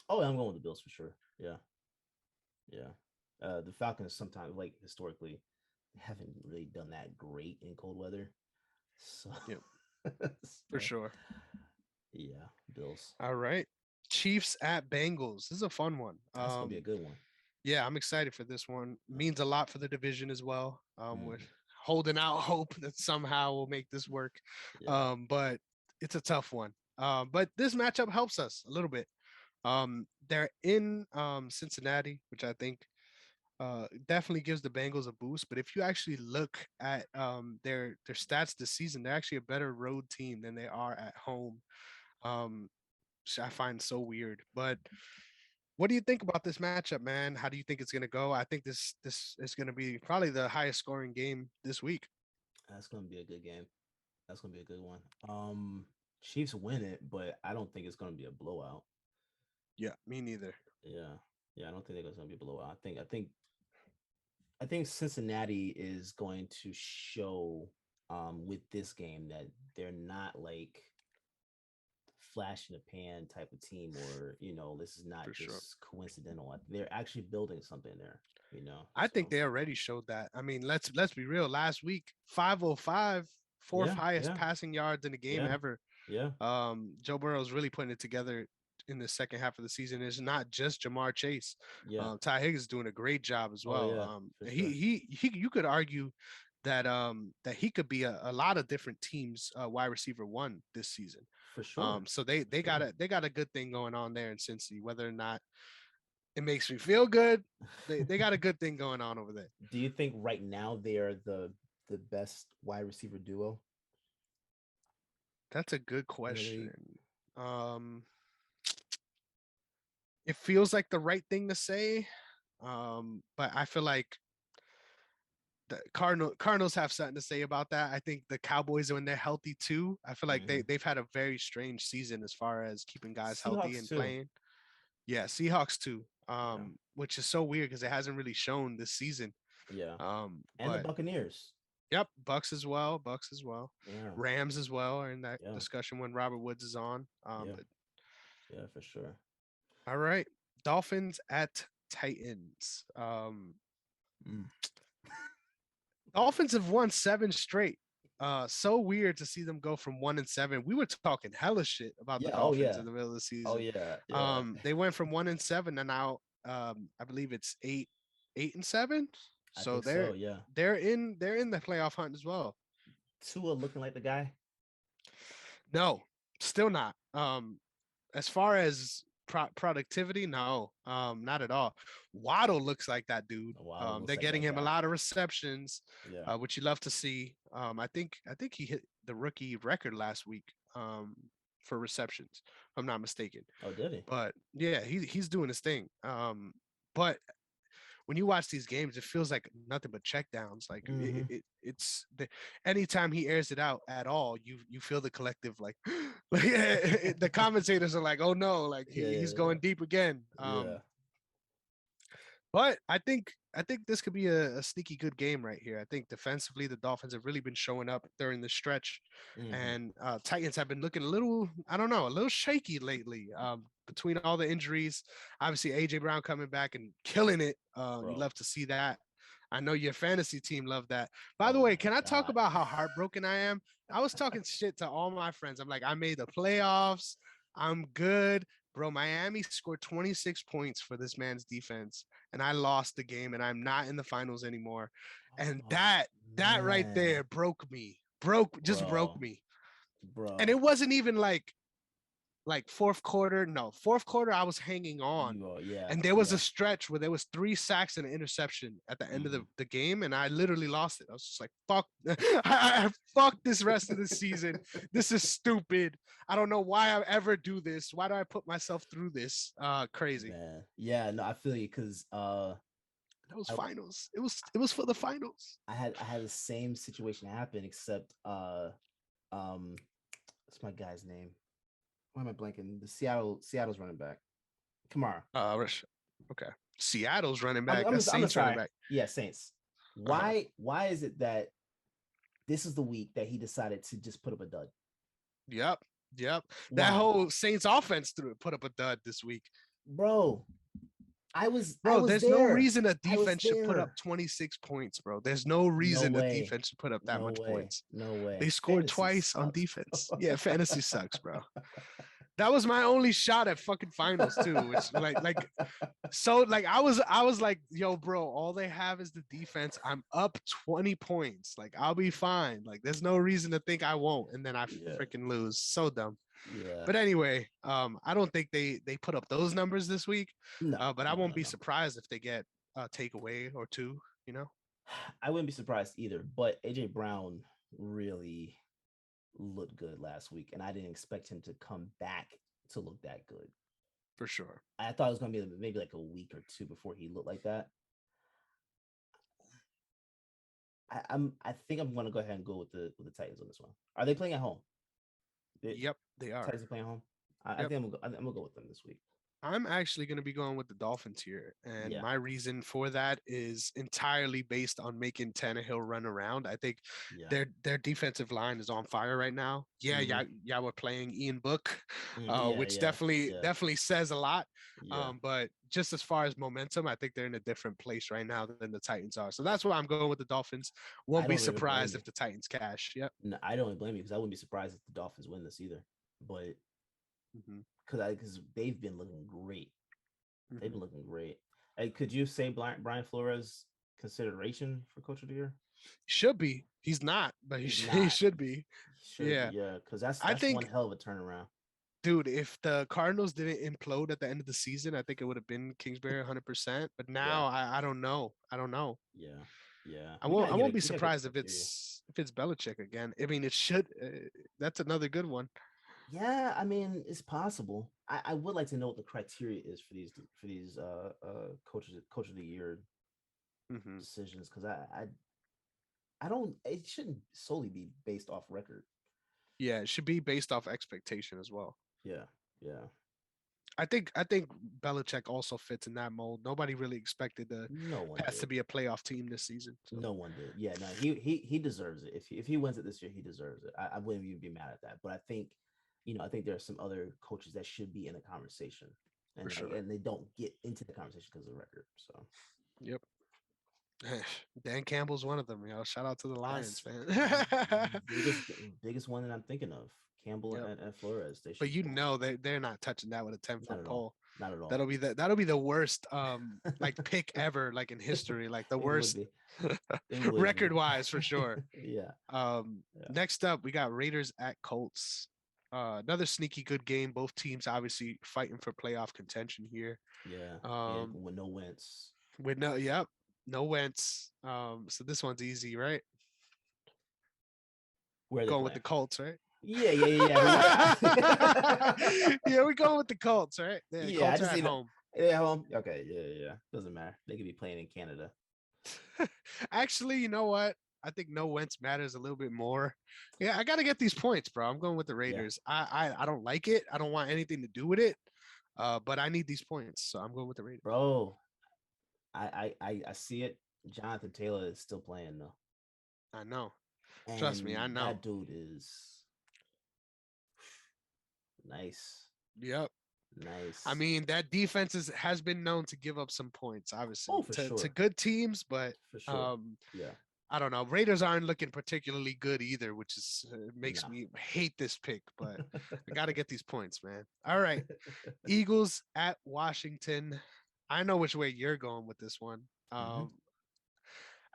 Oh, I'm going with the Bills for sure. Yeah, yeah. The Falcons sometimes, like historically, haven't really done that great in cold weather. So, Yeah, for so sure. yeah, Bills. All right. Chiefs at Bengals. This is a fun one. That's gonna be a good one. Yeah, I'm excited for this one. Yeah. Means a lot for the division as well. We're Mhm. holding out hope that somehow we'll make this work. Yeah. But it's a tough one. But this matchup helps us a little bit. They're in Cincinnati, which I think definitely gives the Bengals a boost. But if you actually look at their stats this season, they're actually a better road team than they are at home. Um, which I find so weird. But what do you think about this matchup, man? How do you think it's going to go? I think this is going to be probably the highest scoring game this week. That's gonna be a good game. That's gonna be a good one. Chiefs win it, but I don't think it's gonna be a blowout. Yeah, me neither. Yeah. Yeah, I don't think it's gonna be a blowout. I think Cincinnati is going to show with this game that they're not like flash in the pan type of team, or this is not For sure. just coincidental. They're actually building something there, I think so they already showed that. I mean, let's be real. Last week, 505, fourth yeah, highest yeah, passing yards in the game yeah, ever. yeah, Joe Burrow's really putting it together in the second half of the season. It's not just Jamar Chase. yeah. Ty Higgins is doing a great job as Oh well. yeah, for sure, You could argue that he could be a lot of different teams wide receiver one this season. for sure, So they for they got sure. a good thing going on there in Cincy. Whether or not it makes me feel good, they got a good thing going on over there. Do you think right now they are the best wide receiver duo That's a good in the league? question. Um, it feels like the right thing to say, but I feel like the Cardinals have something to say about that. I think the Cowboys, when they're healthy too, I feel like Mm-hmm. they've had a very strange season as far as keeping guys healthy Seahawks and too. playing. Yeah, Seahawks too. Yeah, Which is so weird because it hasn't really shown this season. yeah, and the But Buccaneers. yep, Bucks as well. Bucks as well. Yeah, Rams as well are in that yeah, discussion when Robert Woods is on. yeah, But yeah, for sure. all right, Dolphins at Titans. Mm. Dolphins have won 7 straight. So weird to see them go from 1-7. We were talking hella shit about the Yeah. Oh Dolphins yeah. in the middle of the Oh season. yeah. Yeah. They went from 1-7 and now I believe it's 8-7. I So think so. Yeah. they're in the playoff hunt as well. Tua looking like the guy. No, still not. As far as productivity, no, not at all. Waddle looks like that dude. Waddle looks They're like getting that him a guy. lot of receptions, Yeah. which you love to see. I think he hit the rookie record last week for receptions, if I'm not mistaken. Oh, did he? But yeah, he's doing his thing. But when you watch these games, it feels like nothing but checkdowns. Like Mm-hmm. it's anytime he airs it out at all, you feel the collective like, like the commentators are like, oh no, like Yeah. he's Yeah. going deep again. Yeah. But I think I think this could be a sneaky good game right here. I think defensively, the Dolphins have really been showing up during the stretch, and Titans have been looking a little, I don't know, a little shaky lately. Between all the injuries, obviously AJ Brown coming back and killing it. You love to see that. I know your fantasy team loved that. By the way, can I talk about how heartbroken I am? I was talking shit to all my friends. I'm like, I made the playoffs. I'm good. Bro, Miami scored 26 points for this man's defense, and I lost the game, and I'm not in the finals anymore. And that right there broke me. Broke me. Bro. And it wasn't even like fourth quarter. No, fourth quarter, I was hanging on. And there was a stretch where there was 3 sacks and an interception at the end of the game, and I literally lost it. I was just like, fuck, fuck this rest of the season. This is stupid. I don't know why I ever do this. Why do I put myself through this? Crazy. Man. Yeah, no, I feel you because that was finals. It was for the finals. I had the same situation happen, except what's my guy's name? Why am I blanking? The Seattle's running back. Kamara. Okay. Seattle's running back. That's Saints running back. Yeah, Saints. Why is it that this is the week that he decided to just put up a dud? Yep. That whole Saints offense put up a dud this week. Bro, there's no reason a defense should put up 26 points, bro. There's no reason a defense should put up that much points. No way. They scored twice on defense. Yeah, fantasy sucks, bro. That was my only shot at fucking finals too. Which I was like, yo, bro, all they have is the defense. I'm up 20 points. Like, I'll be fine. Like, there's no reason to think I won't. And then I freaking lose. So dumb. Yeah. But anyway, I don't think they put up those numbers this week. But I won't be surprised if they get a takeaway or two, you know? I wouldn't be surprised either. But AJ Brown really looked good last week, and I didn't expect him to come back to look that good. For sure. I thought it was going to be maybe like a week or two before he looked like that. I think I'm going to go ahead and go with the Titans on this one. Are they playing at home? Yep, they are. Titans are playing at home. I think I'm gonna go with them this week. I'm actually going to be going with the Dolphins here. And my reason for that is entirely based on making Tannehill run around. I think their defensive line is on fire right now. Yeah, we're playing Ian Book, which definitely says a lot. But just as far as momentum, I think they're in a different place right now than the Titans are. So that's why I'm going with the Dolphins. Won't be surprised if the Titans cash. Yep. No, I don't blame you because I wouldn't be surprised if the Dolphins win this either. But because they've been looking great. They've been looking great. Hey, could you say Brian Flores consideration for Coach of the Year? Should be. He's not, but he should be. Yeah, because that's one hell of a turnaround. Dude, if the Cardinals didn't implode at the end of the season, I think it would have been Kingsbury 100%. But now I don't know. Yeah. I won't be surprised if it's Belichick again. I mean, it should. That's another good one. Yeah, I mean, it's possible. I would like to know what the criteria is for these coach of the year decisions, because I don't. It shouldn't solely be based off record. Yeah, it should be based off expectation as well. Yeah. I think Belichick also fits in that mold. Nobody really expected the Pats to be a playoff team this season. So. No one did. Yeah, no, he deserves it. If he wins it this year, he deserves it. I wouldn't even be mad at that. But I think there are some other coaches that should be in the conversation, and and they don't get into the conversation because of the record. So, yep. Dan Campbell's one of them. Shout out to the Lions, man. biggest one that I'm thinking of. Campbell and Flores. But they're not touching that with a 10-foot pole. Not at all. That'll be the worst pick ever, like in history, like the worst record wise for sure. Next up, we got Raiders at Colts. Another sneaky good game. Both teams obviously fighting for playoff contention here. With no Wentz. No Wentz. So this one's easy, right? Going with the Colts, right? Yeah. Yeah, we're going with the Colts, right? Colts are at home. Home. Okay, yeah. Doesn't matter. They could be playing in Canada. Actually, you know what? I think no Wentz matters a little bit more. Yeah, I got to get these points, bro. I'm going with the Raiders. I don't like it. I don't want anything to do with it. But I need these points, so I'm going with the Raiders. Bro, I see it. Jonathan Taylor is still playing though, I know. Trust me, I and know. that dude is nice, Yep. I nice. mean, that defense has been known to give up some points, Oh, obviously, for to sure, good teams, but for sure. um, Yeah, I don't know. Raiders aren't looking particularly good either, which is makes no. me hate this pick. But I got to get these points, man. All right, Eagles at Washington. I know which way you're going with this one. hmm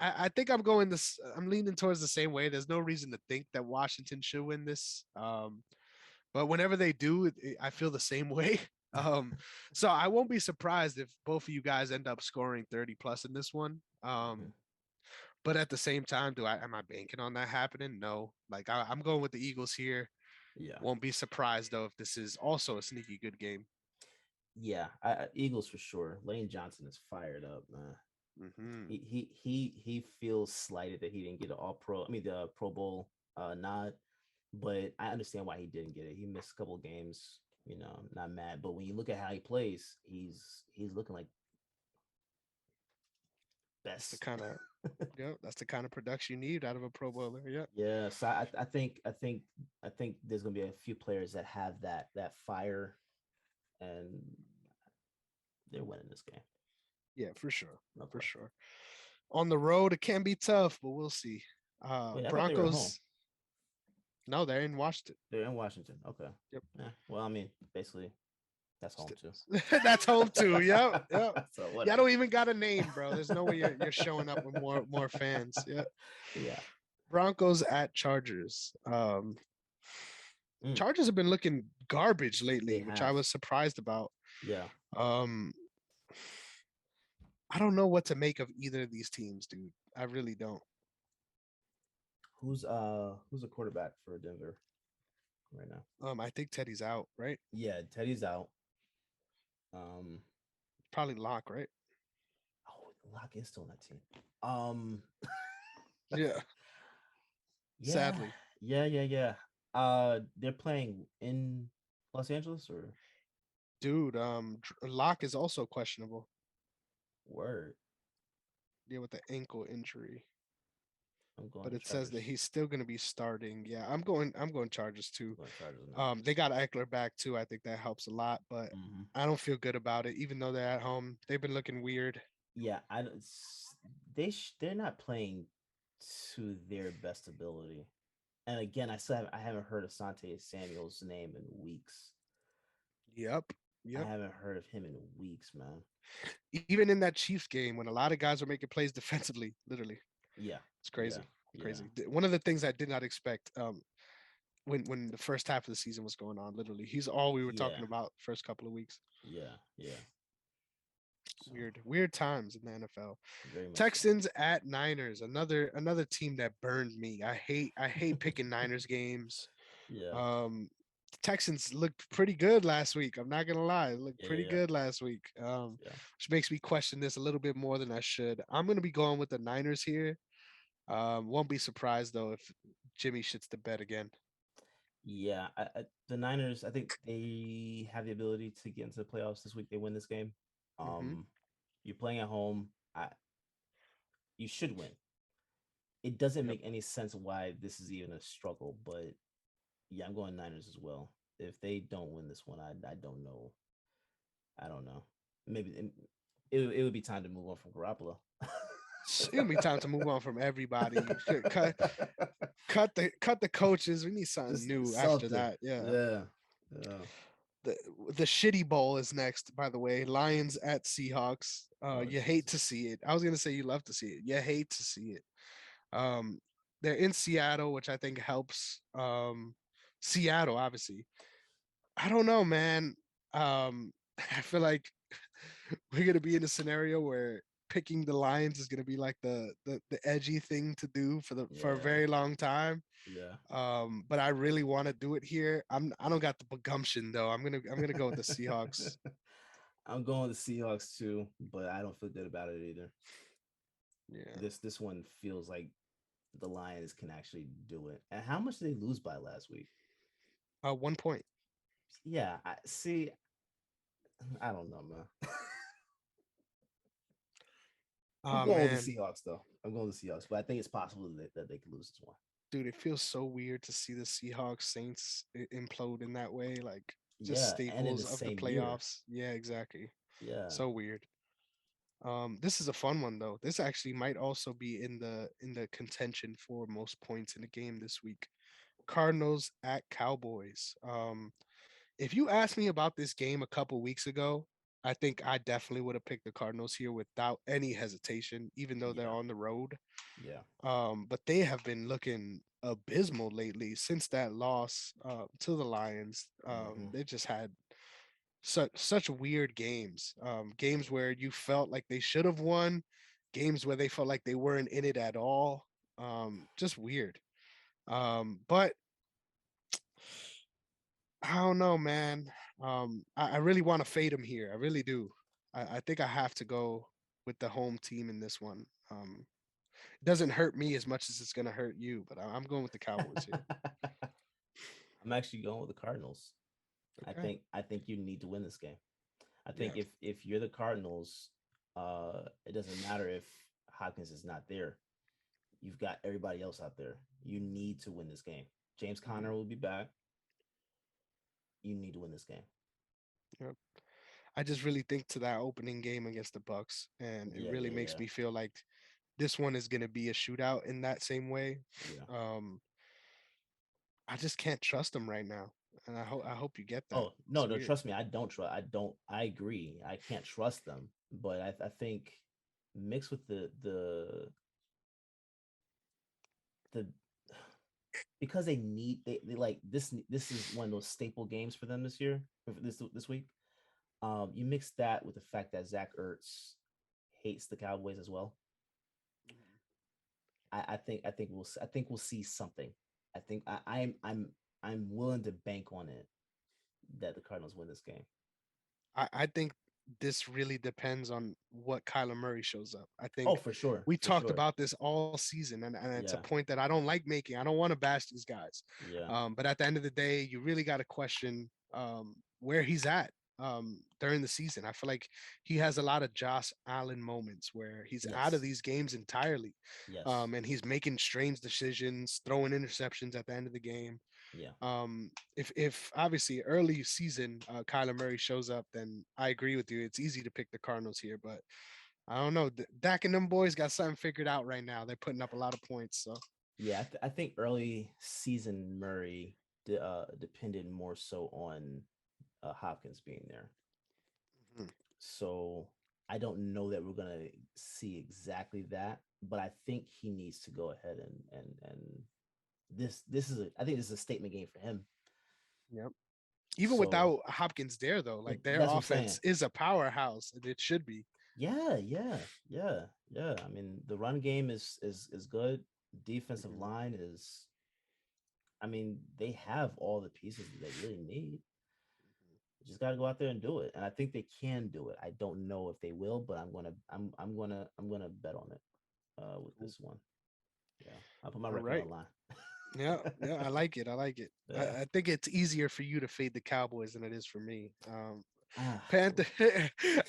I think I'm going this. I'm leaning towards the same way. There's no reason to think that Washington should win this. But whenever they do, I feel the same way. So I won't be surprised if both of you guys end up scoring 30 plus in this one. But at the same time, do I am I banking on that happening? No. Like I'm going with the Eagles here. Yeah, Won't be surprised though if this is also a sneaky good game. yeah. Eagles for sure. Lane Johnson is fired up, man. Hmm He feels slighted that he didn't get an All Pro. I mean, the Pro Bowl nod, but I understand why he didn't get it. He missed a couple of games. You know, not mad. But when you look at how he plays, he's looking like That's the best. kind of that's the kind of production you need out of a Pro Bowler. Yep. Yeah, so I think there's gonna be a few players that have that fire, and they're winning this game. Yeah, for sure. No For question. sure. On the road, it can be tough, but we'll see. Wait, I thought they were at home. Broncos, no, they're in Washington. They're in Washington. Okay. Yep. Yeah. Well, I mean, basically, that's home too. That's home too. Yep. Yep. So Y'all whatever. don't even got a name, bro. There's no way you're showing up with more fans. Yeah. Yeah. Broncos at Chargers. Mm, Chargers have been looking garbage they lately, which I have. was surprised about. Yeah. Um, I don't know what to make of either of these teams, dude. I really don't. Who's a quarterback for Denver right now? I think Teddy's out, right? Yeah, Teddy's out. Um, Probably Lock, right? oh, Locke is still on that team. Um, Yeah. yeah, Sadly, yeah. They're playing in Los Angeles or dude. Lock is also questionable. word. Yeah, with the ankle injury. I'm But going it says that Chargers. he's still going to be starting. Yeah, I'm going Chargers too. I'm going Chargers on that one. They got Eckler back too. I think that helps a lot, but Mm-hmm. I don't feel good about it. Even though they're at home, they've been looking weird. Yeah, I don't. They're not playing to their best ability. And again, I haven't heard of Sante Samuel's name in weeks. Yep, I yep. haven't heard of him in weeks, man. Even in that Chiefs game, when a lot of guys were making plays defensively, literally, Yeah, it's yeah, crazy, yeah, crazy. One of the things I did not expect, when the first half of the season was going on, literally, he's all we were yeah, talking about first couple of weeks. yeah. So Weird times in the NFL. very much so. Texans at Niners, another team that burned me. I hate picking Niners games. Yeah, The Texans looked pretty good last week. I'm not gonna lie, it looked pretty yeah, good last week. yeah. Which makes me question this a little bit more than I should. I'm gonna be going with the Niners here. Won't be surprised though if Jimmy shits the bed again. Yeah, the Niners, I think they have the ability to get into the playoffs this week. They win this game. Hmm You're playing at home. You should win. It doesn't Yep. make any sense why this is even a struggle, but yeah, I'm going Niners as well. If they don't win this one, I don't know. I don't know. Maybe it would be time to move on from Garoppolo. It's gonna be time to move on from everybody. Cut the coaches. We need something Just new after something. that. Yeah. Yeah. Yeah. the the shitty bowl is next, by the way. Lions at Seahawks. Oh You hate to Jesus. see it. I was gonna say you love to see it. You hate to see it. Um, they're in Seattle, which I think helps. Seattle, obviously. I don't know, man. I feel like we're gonna be in a scenario where picking the Lions is gonna be like the edgy thing to do for a Yeah. very long time. Yeah. But I really want to do it here. I don't got the gumption though. I'm gonna go with the Seahawks. I'm going the Seahawks too, but I don't feel good about it either. Yeah. This one feels like the Lions can actually do it. And how much did they lose by last week? 1 point. Yeah, I see. I don't know, man. I'm Oh going with the man, Seahawks though. I'm going with the Seahawks, but I think it's possible that they could lose this one. dude, it feels so weird to see the Seahawks Saints implode in that way. Like just Yeah, and in the staples of the same year. playoffs. Yeah, exactly. Yeah, So weird. This is a fun one though. This actually might also be in the contention for most points in the game this week. Cardinals at Cowboys. If you asked me about this game a couple weeks ago, I think I definitely would have picked the Cardinals here without any hesitation, even though they're yeah, on the road. yeah. But they have been looking abysmal lately since that loss to the Lions. Hmm. They just had such weird games. Games where you felt like they should have won, games where they felt like they weren't in it at all. Just weird. But I don't know, man. I really want to fade him here. I really do. I think I have to go with the home team in this one. It doesn't hurt me as much as it's gonna hurt you, but I'm going with the Cowboys here. I'm actually going with the Cardinals. Okay. I think you need to win this game. I think Yeah. if you're the Cardinals, it doesn't matter if Hopkins is not there. You've got everybody else out there. You need to win this game. James Mhm. Conner will be back. You need to win this game. Yep. I just really think to that opening game against the Bucks, and it Yeah, really yeah, makes yeah, me feel like this one is gonna be a shootout in that same way. yeah. Um, I just can't trust them right now, and I hope you get that. Oh no, It's no, weird. trust me, I don't trust. I don't. I agree. I can't trust them, but I think mixed with the because they need they like this. This is one of those staple games for them this year. This week. You mix that with the fact that Zach Ertz hates the Cowboys as well. I think we'll see something. I think I'm willing to bank on it that the Cardinals win this game. I think this really depends on what Kyler Murray shows up. I Oh, think for sure, we for talked sure. about this all season, and it's a Yeah, point that I don't like making. I don't want to bash these guys. yeah, But at the end of the day, you really got to question where he's at during the season. I feel like he has a lot of Josh Allen moments where he's out of yes, these games entirely. yes, And he's making strange decisions, throwing interceptions at the end of the game. yeah, If obviously early season Kyler Murray shows up, then I agree with you. It's easy to pick the Cardinals here, but I don't know. Dak and them boys got something figured out right now. They're putting up a lot of points. So yeah. I think early season Murray depended more so on Hopkins being there. mhm. So I don't know that we're gonna see exactly that, but I think he needs to go ahead and this is I think this is a statement game for him. Yep. Even So without Hopkins there, though, like their that's what I'm saying. offense is a powerhouse, and it should be. Yeah, yeah, yeah, yeah. I mean, the run game is good. Defensive Mhm. line is. I mean, they have all the pieces that they really need. You just got to go out there and do it, and I think they can do it. I don't know if they will, but I'm gonna bet on it with Cool. this one. Yeah, I'll put my All record on right. the Yeah, line. yeah, I like it. I like it. Yeah. I think it's easier for you to fade the Cowboys than it is for me. Ah, Panther.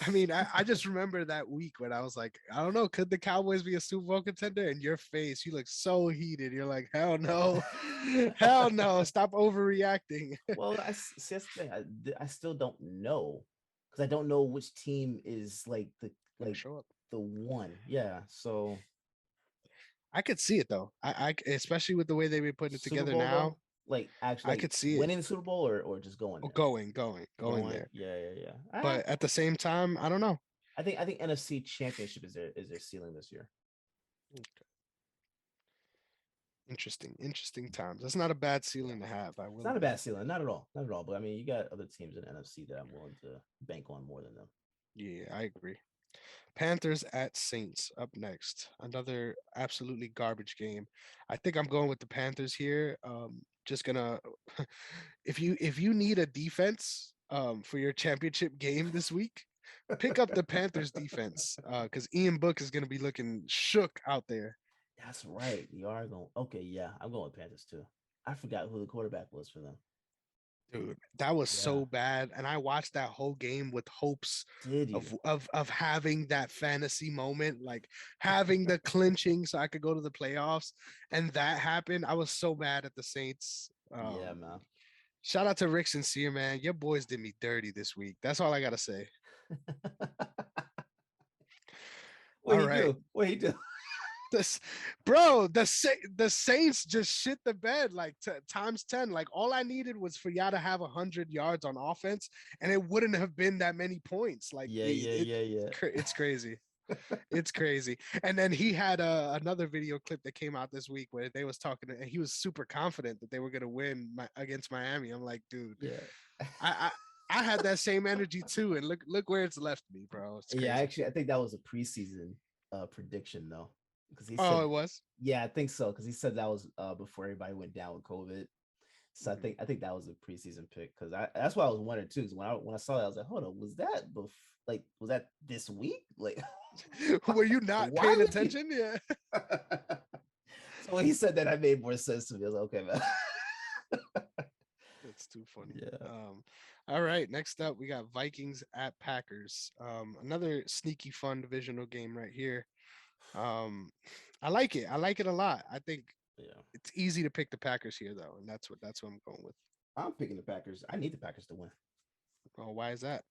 I mean, I just remember that week when I was like, I don't know, could the Cowboys be a Super Bowl contender? And your face, you look so heated. You're like, hell no, hell no, stop overreacting. well, see, that's the thing. I still don't know because I don't know which team is Gonna like show up. the one. Yeah. So I could see it though. Especially with the way they've been putting it Super together Bowl now. though, like I actually like could see it. winning the Super Bowl or just going Oh, there, going going. there. Yeah, yeah, yeah. But at the same time, I don't know. I think NFC Championship is their ceiling this year. Interesting times. That's not a bad Yeah. ceiling to have. I It's will not a admit. bad ceiling, not at all, not at all. But I mean, you got other teams in the NFC that I'm willing to bank on more than them. Yeah, I agree. Panthers at Saints up next. Another absolutely garbage game. I think I'm going with the Panthers here. Just gonna if you need a defense for your championship game this week, pick up the Panthers defense because Ian Book is gonna be looking shook out there. That's right. You are going. Okay, yeah, I'm going with Panthers too. I forgot who the quarterback was for them. Dude, that was Yeah. so bad. And I watched that whole game with hopes Did of you? of having that fantasy moment, like having the clinching so I could go to the playoffs. And that happened. I was so mad at the Saints. Yeah, man. Shout out to Rick Sincere, man. Your boys did me dirty this week. That's all I gotta say. What All he right. do? What he do? This, bro, the Saints just shit the bed like times 10. Like all I needed was for y'all to have 100 yards on offense, and it wouldn't have been that many points. Like Yeah, yeah, yeah, it's crazy. yeah. It's crazy. And then he had another video clip that came out this week where they was talking, and he was super confident that they were gonna win against Miami. I'm like, dude, Yeah. I, I had that same energy too, and look where it's left me, bro. It's Yeah, crazy. actually, I think that was a preseason prediction though, because he Oh, said, it was. yeah, I think so, because he said that was before everybody went down with COVID. So I Mhm. think I think that was a preseason pick because I that's why I was wondering too. Because when I saw that, I was like, hold on, was that like was that this week? Like, Were you not why paying would you? attention? Yeah. So when he said that, I made more sense to me. I was like, okay, man. That's too funny. Yeah. All right. Next up, we got Vikings at Packers. Another sneaky, fun divisional game right here. Um, I like it. I like it a lot. I think Yeah. it's easy to pick the Packers here, though, and that's what I'm going with. I'm picking the Packers. I need the Packers to win Oh, why is that?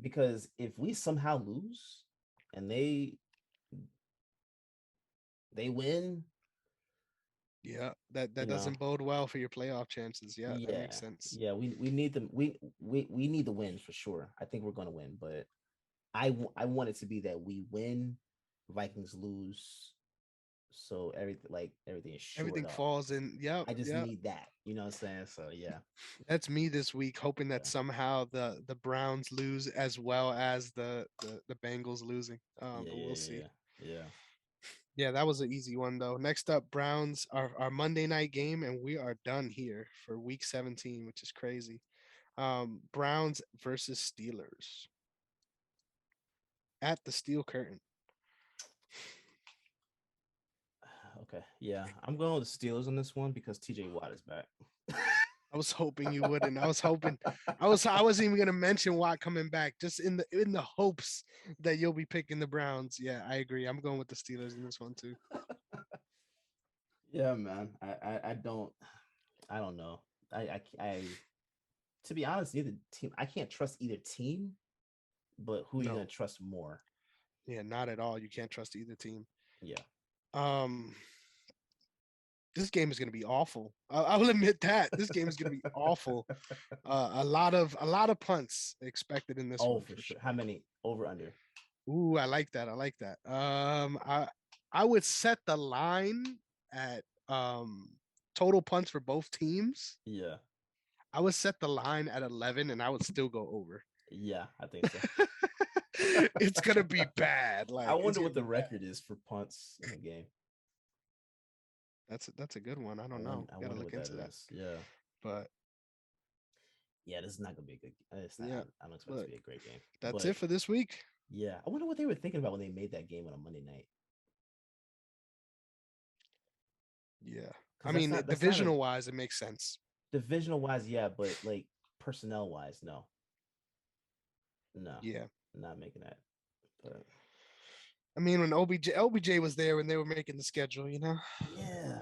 because if we somehow lose and they win, Yeah, that you know, doesn't bode well for your playoff chances. Yeah, that yeah, makes sense. yeah, we need them. We need the win for sure. I think we're going to win, but I want it to be that we win, Vikings lose, so everything is shored Everything up. falls in. Yep, I just yep. need that. You know what I'm saying? So yeah, That's me this week, hoping that yeah, somehow the Browns lose as well as the Bengals losing. yeah, But we'll yeah, see. yeah, yeah. Yeah, that was an easy one though. Next up, Browns, our Monday night game, and we are done here for week 17, which is crazy. Browns versus Steelers at the Steel Curtain. Okay, yeah, I'm going with the Steelers on this one because TJ Watt is back. I was hoping you wouldn't. I was hoping. I wasn't even gonna mention Watt coming back, just in the hopes that you'll be picking the Browns. Yeah, I agree. I'm going with the Steelers in this one too. Yeah, man. I don't know. I to be honest, either team I can't trust either team, but who are you gonna No, trust more? yeah, not at all. You can't trust either team. Yeah. Um, this game is going to be awful. I will admit that this game is going to be awful. A lot of punts expected in this Oh, one for for sure. sure. How many over under? Ooh, I like that. I like that. I would set the line at total punts for both teams. Yeah. I would set the line at 11, and I would still go over. Yeah, I think so. It's gonna be bad. I Like it's wonder gonna what the be bad. record is for punts in the game. That's a good one. I don't know. I Got to wonder look what that into that. is. Yeah. But Yeah, this is not gonna be a good. It's not. yeah, I don't expect it to but be a great game. that's But it for this week. yeah, I wonder what they were thinking about when they made that game on a Monday night. Yeah. I Because mean, that's not a divisional wise, it makes sense. divisional wise, yeah, but like personnel wise, no, no, Yeah. not making that. But I mean, when OBJ was there when they were making the schedule, you know, yeah,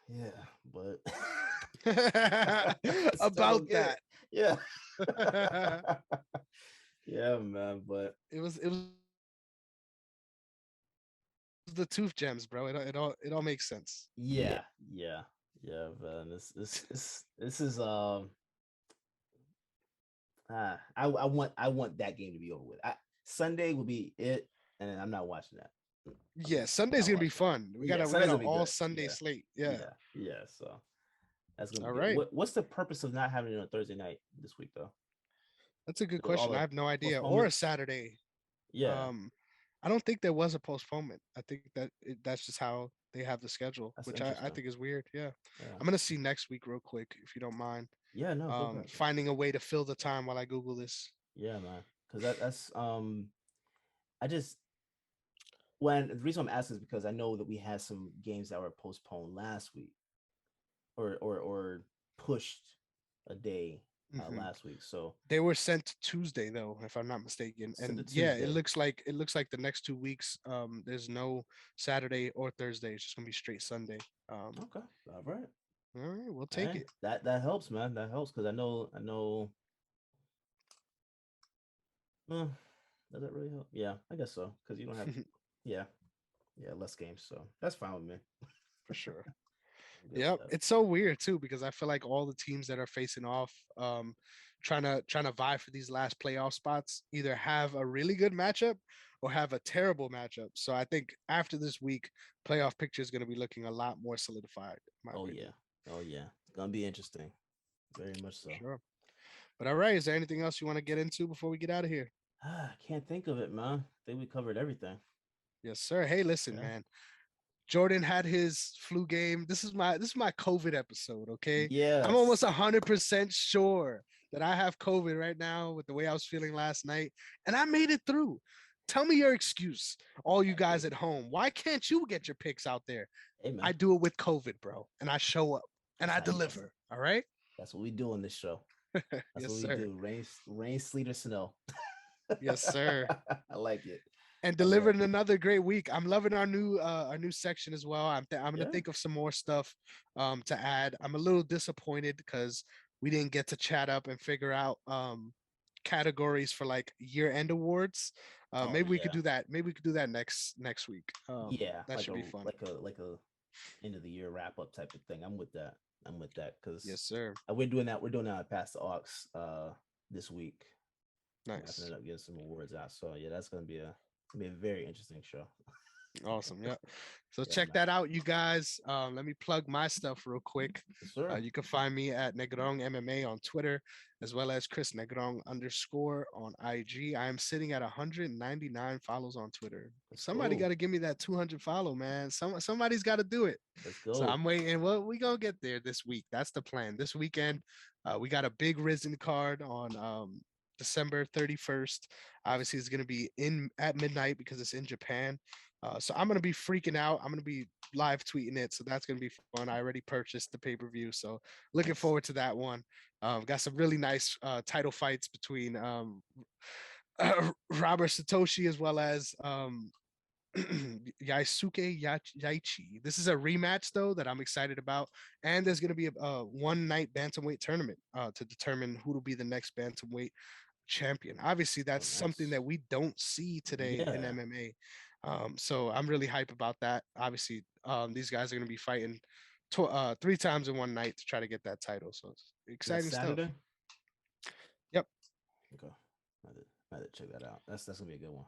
yeah, but I still don't about get it. that. Yeah. Yeah, man. But It was the tooth gems, bro. It all makes sense. yeah, yeah, yeah, man. This is I want that game to be over with. Sunday will be it, and then I'm not watching that. Yeah, I'm Sunday's not gonna be watching that. fun. Yeah, We Sunday's got an gonna be all good. Sunday Yeah, slate. Yeah. yeah, yeah. So that's gonna All be good. right. What's the purpose of not having it on Thursday night this week though? That's a good With all question. I the have no idea. Or a postponements. Saturday. Yeah, Um, I don't think there was a postponement. I think that's just how they have the schedule, that's which I interesting. think is weird. Yeah. Yeah, I'm gonna see next week real quick if you don't mind. yeah. No, go back. Finding a way to fill the time while I Google this. Yeah, man. Because that's I just when the reason I'm asking is because I know that we had some games that were postponed last week or pushed a day Hmm. last week. So They were sent Tuesday though, if I'm not mistaken. send And it yeah, Tuesday. it looks like the next 2 weeks, there's no Saturday or Thursday. It's just gonna be straight Sunday. Okay, all right. All right, we'll take Hey, it. that helps, man. That helps because I know. Uh, does that really help? Yeah, I guess so. Because you don't have, yeah, yeah, less games. So that's fine with me. For sure. I'm good with Yep, that. it's so weird too because I feel like all the teams that are facing off, trying to vie for these last playoff spots, either have a really good matchup or have a terrible matchup. So I think after this week, playoff picture is going to be looking a lot more solidified, in my Oh yeah, opinion. oh yeah, it's gonna be interesting. Very much For so. sure. But all right, is there anything else you want to get into before we get out of here? I can't think of it, man. I think we covered everything. Yes, sir. Hey, listen, Yeah. man. Jordan had his flu game. This is my COVID episode. Okay, I'm almost Yes. 100% sure that I have COVID right now with the way I was feeling last night, and I made it through. Tell me your excuse, all you guys Hey, at home. Why can't you get your picks out there? hey, I man. do it with COVID, bro, and I show up and That's I how you. deliver. All right. That's what we do on this show. That's Yes, what we sir. do. Rain, sleet, or snow. Yes, sir. I like it. And All right. delivered another great week. I'm loving our new section as well. I'm gonna Yeah. think of some more stuff to add. I'm a little disappointed because we didn't get to chat up and figure out categories for like year end awards. Oh Maybe we could yeah. do that. Maybe we could do that next week. Yeah. That should be fun. Like a end of the year wrap up type of thing. I'm with that. I'm with that because Yes, sir. we're doing that. We're doing that at Past the Aux this week. Wrapping Nice. it up, getting some awards out. So yeah, that's gonna be a very interesting show. Awesome. Yeah. So Yeah, check man. that out, you guys. Let me plug my stuff real quick. Yes, sir. You can find me at Negrong MMA on Twitter, as well as Chris Negrong underscore on IG. I am sitting at 199 follows on Twitter. Let's Somebody got go. to give me that 200 follow, man. Somebody's got to do it. Let's So go. I'm waiting. Well, we gonna get there this week. That's the plan. This weekend, we got a big Risen card on December 31st. Obviously, it's gonna be in at midnight because it's in Japan. So I'm gonna be freaking out. I'm gonna be live tweeting it, so that's gonna be fun. I already purchased the pay-per-view, so looking Nice. forward to that one. Got some really nice title fights between Robert Satoshi as well as Yaichi. This is a rematch though that I'm excited about, and there's going to be a one-night bantamweight tournament to determine who will be the next bantamweight champion. Obviously, Oh, that's something nice. that we don't see today in Yeah. MMA. So I'm really hype about that. Obviously, these guys are going to be fighting 3 times in one night to try to get that title. So it's And that's exciting stuff. Saturday. Yep. Okay. I had to check that out. That's gonna be a good one.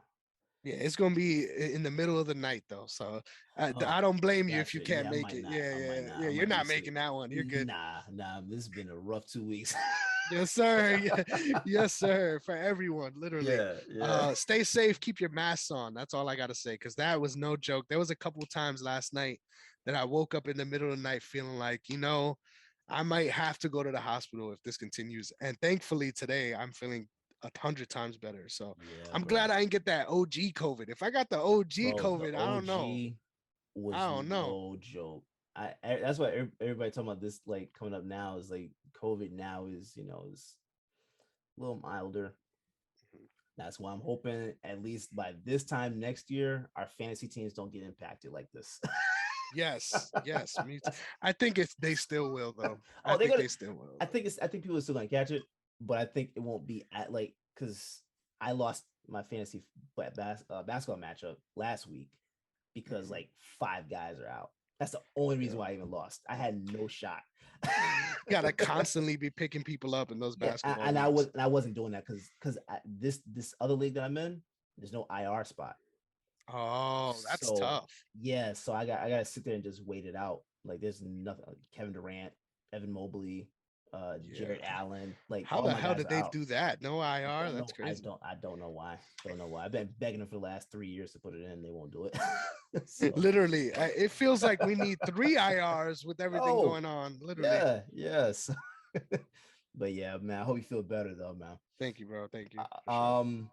Yeah, it's gonna be in the middle of the night though, so Oh, I don't blame you if you gotcha. can't Yeah, I make might it. not. Yeah, I might yeah, not. yeah. I You're might be not asleep. making that one. You're good. Nah. This has been a rough 2 weeks. Yes, sir. Yeah, yes, sir. For everyone, literally. Yeah. Stay safe. Keep your masks on. That's all I gotta say, because that was no joke. There was a couple of times last night that I woke up in the middle of the night feeling like, I might have to go to the hospital if this continues. And thankfully today I'm feeling 100 times better. So Yeah, I'm bro. glad I didn't get that OG COVID. If I got the OG Bro, the COVID, I don't know. OG I was don't know. no joke. That's why everybody talking about this like coming up now is like COVID now is a little milder. That's why I'm hoping at least by this time next year our fantasy teams don't get impacted like this. Yes, yes, me too. I think they still will though. I Oh, they're think gonna. they still will. I think people are still gonna catch it, but I think it won't be at like because I lost my fantasy basketball matchup last week because Mhm. like 5 guys are out. That's the only reason Yeah. why I even lost. I had no shot. You gotta constantly be picking people up in those Yeah, basketball and leagues. I wasn't doing that because this other league that I'm in, there's no IR spot. Oh, that's So tough. yeah, so I gotta sit there and just wait it out. Like there's nothing. Kevin Durant, Evan Mobley, Jared Yeah. Allen, like How all the my hell guys did are they out. do that? No IR? Don't That's know. crazy. I don't know why. Don't know why. I've been begging them for the last 3 years to put it in. They won't do it. So Literally, it feels like we need 3 IRs with everything oh going on. Literally. yeah, yes. But yeah, man. I hope you feel better though, man. Thank you, bro. Thank you Uh, for sure.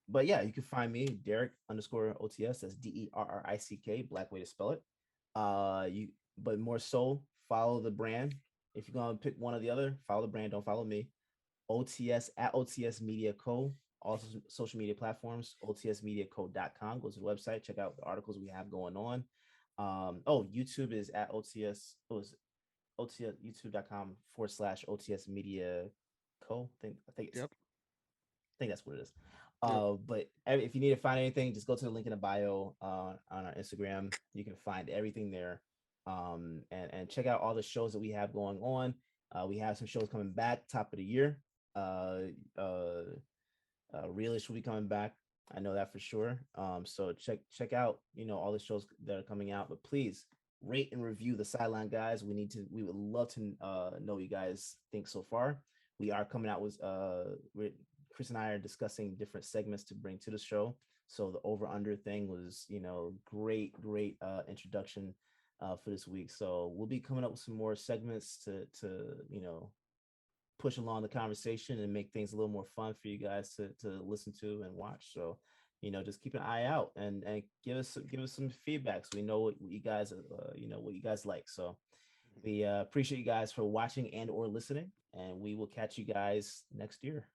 but yeah, you can find me Derrick underscore OTS. That's DERRICK. Black way to spell it. You but more so follow the brand. If you're gonna pick one or the other, follow the brand. Don't follow me. OTS at OTS Media Co. Also social media platforms, otsmediaco.com. Go to the website, check out the articles we have going on. YouTube is at OTS. It was OTS youtube.com/OTS Media Co. Yep. I think that's what it is. Yep. But if you need to find anything, just go to the link in the bio on our Instagram. You can find everything there. And check out all the shows that we have going on. We have some shows coming back top of the year. Uh, uh, Realish will be coming back. I know that for sure. So check out all the shows that are coming out. But please rate and review the Sideline guys. We would love to know what you guys think so far. We are coming out with Chris and I are discussing different segments to bring to the show. So the over under thing was great introduction for this week. So we'll be coming up with some more segments to push along the conversation and make things a little more fun for you guys to listen to and watch. So just keep an eye out and give us some feedback so we know what you guys what you guys like. So we appreciate you guys for watching and or listening, and we will catch you guys next year.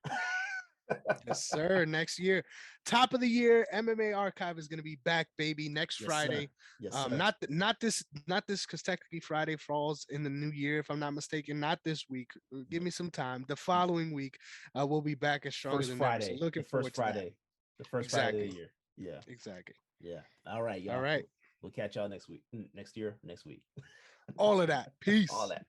Yes, sir. Next year, top of the year, MMA Archive is going to be back, baby. Next Yes, sir. Friday. Yes, sir. Not this, because technically Friday falls in the new year, if I'm not mistaken. Not this week. Give me some time. The following week, we'll be back as stronger First than ever. So Friday. looking The first forward to that. Friday. The first Friday of the Exactly. year. Yeah. Exactly. Yeah. All right, All y'all. right. We'll catch y'all next week. Next year. Next week. All of that. All Peace. that.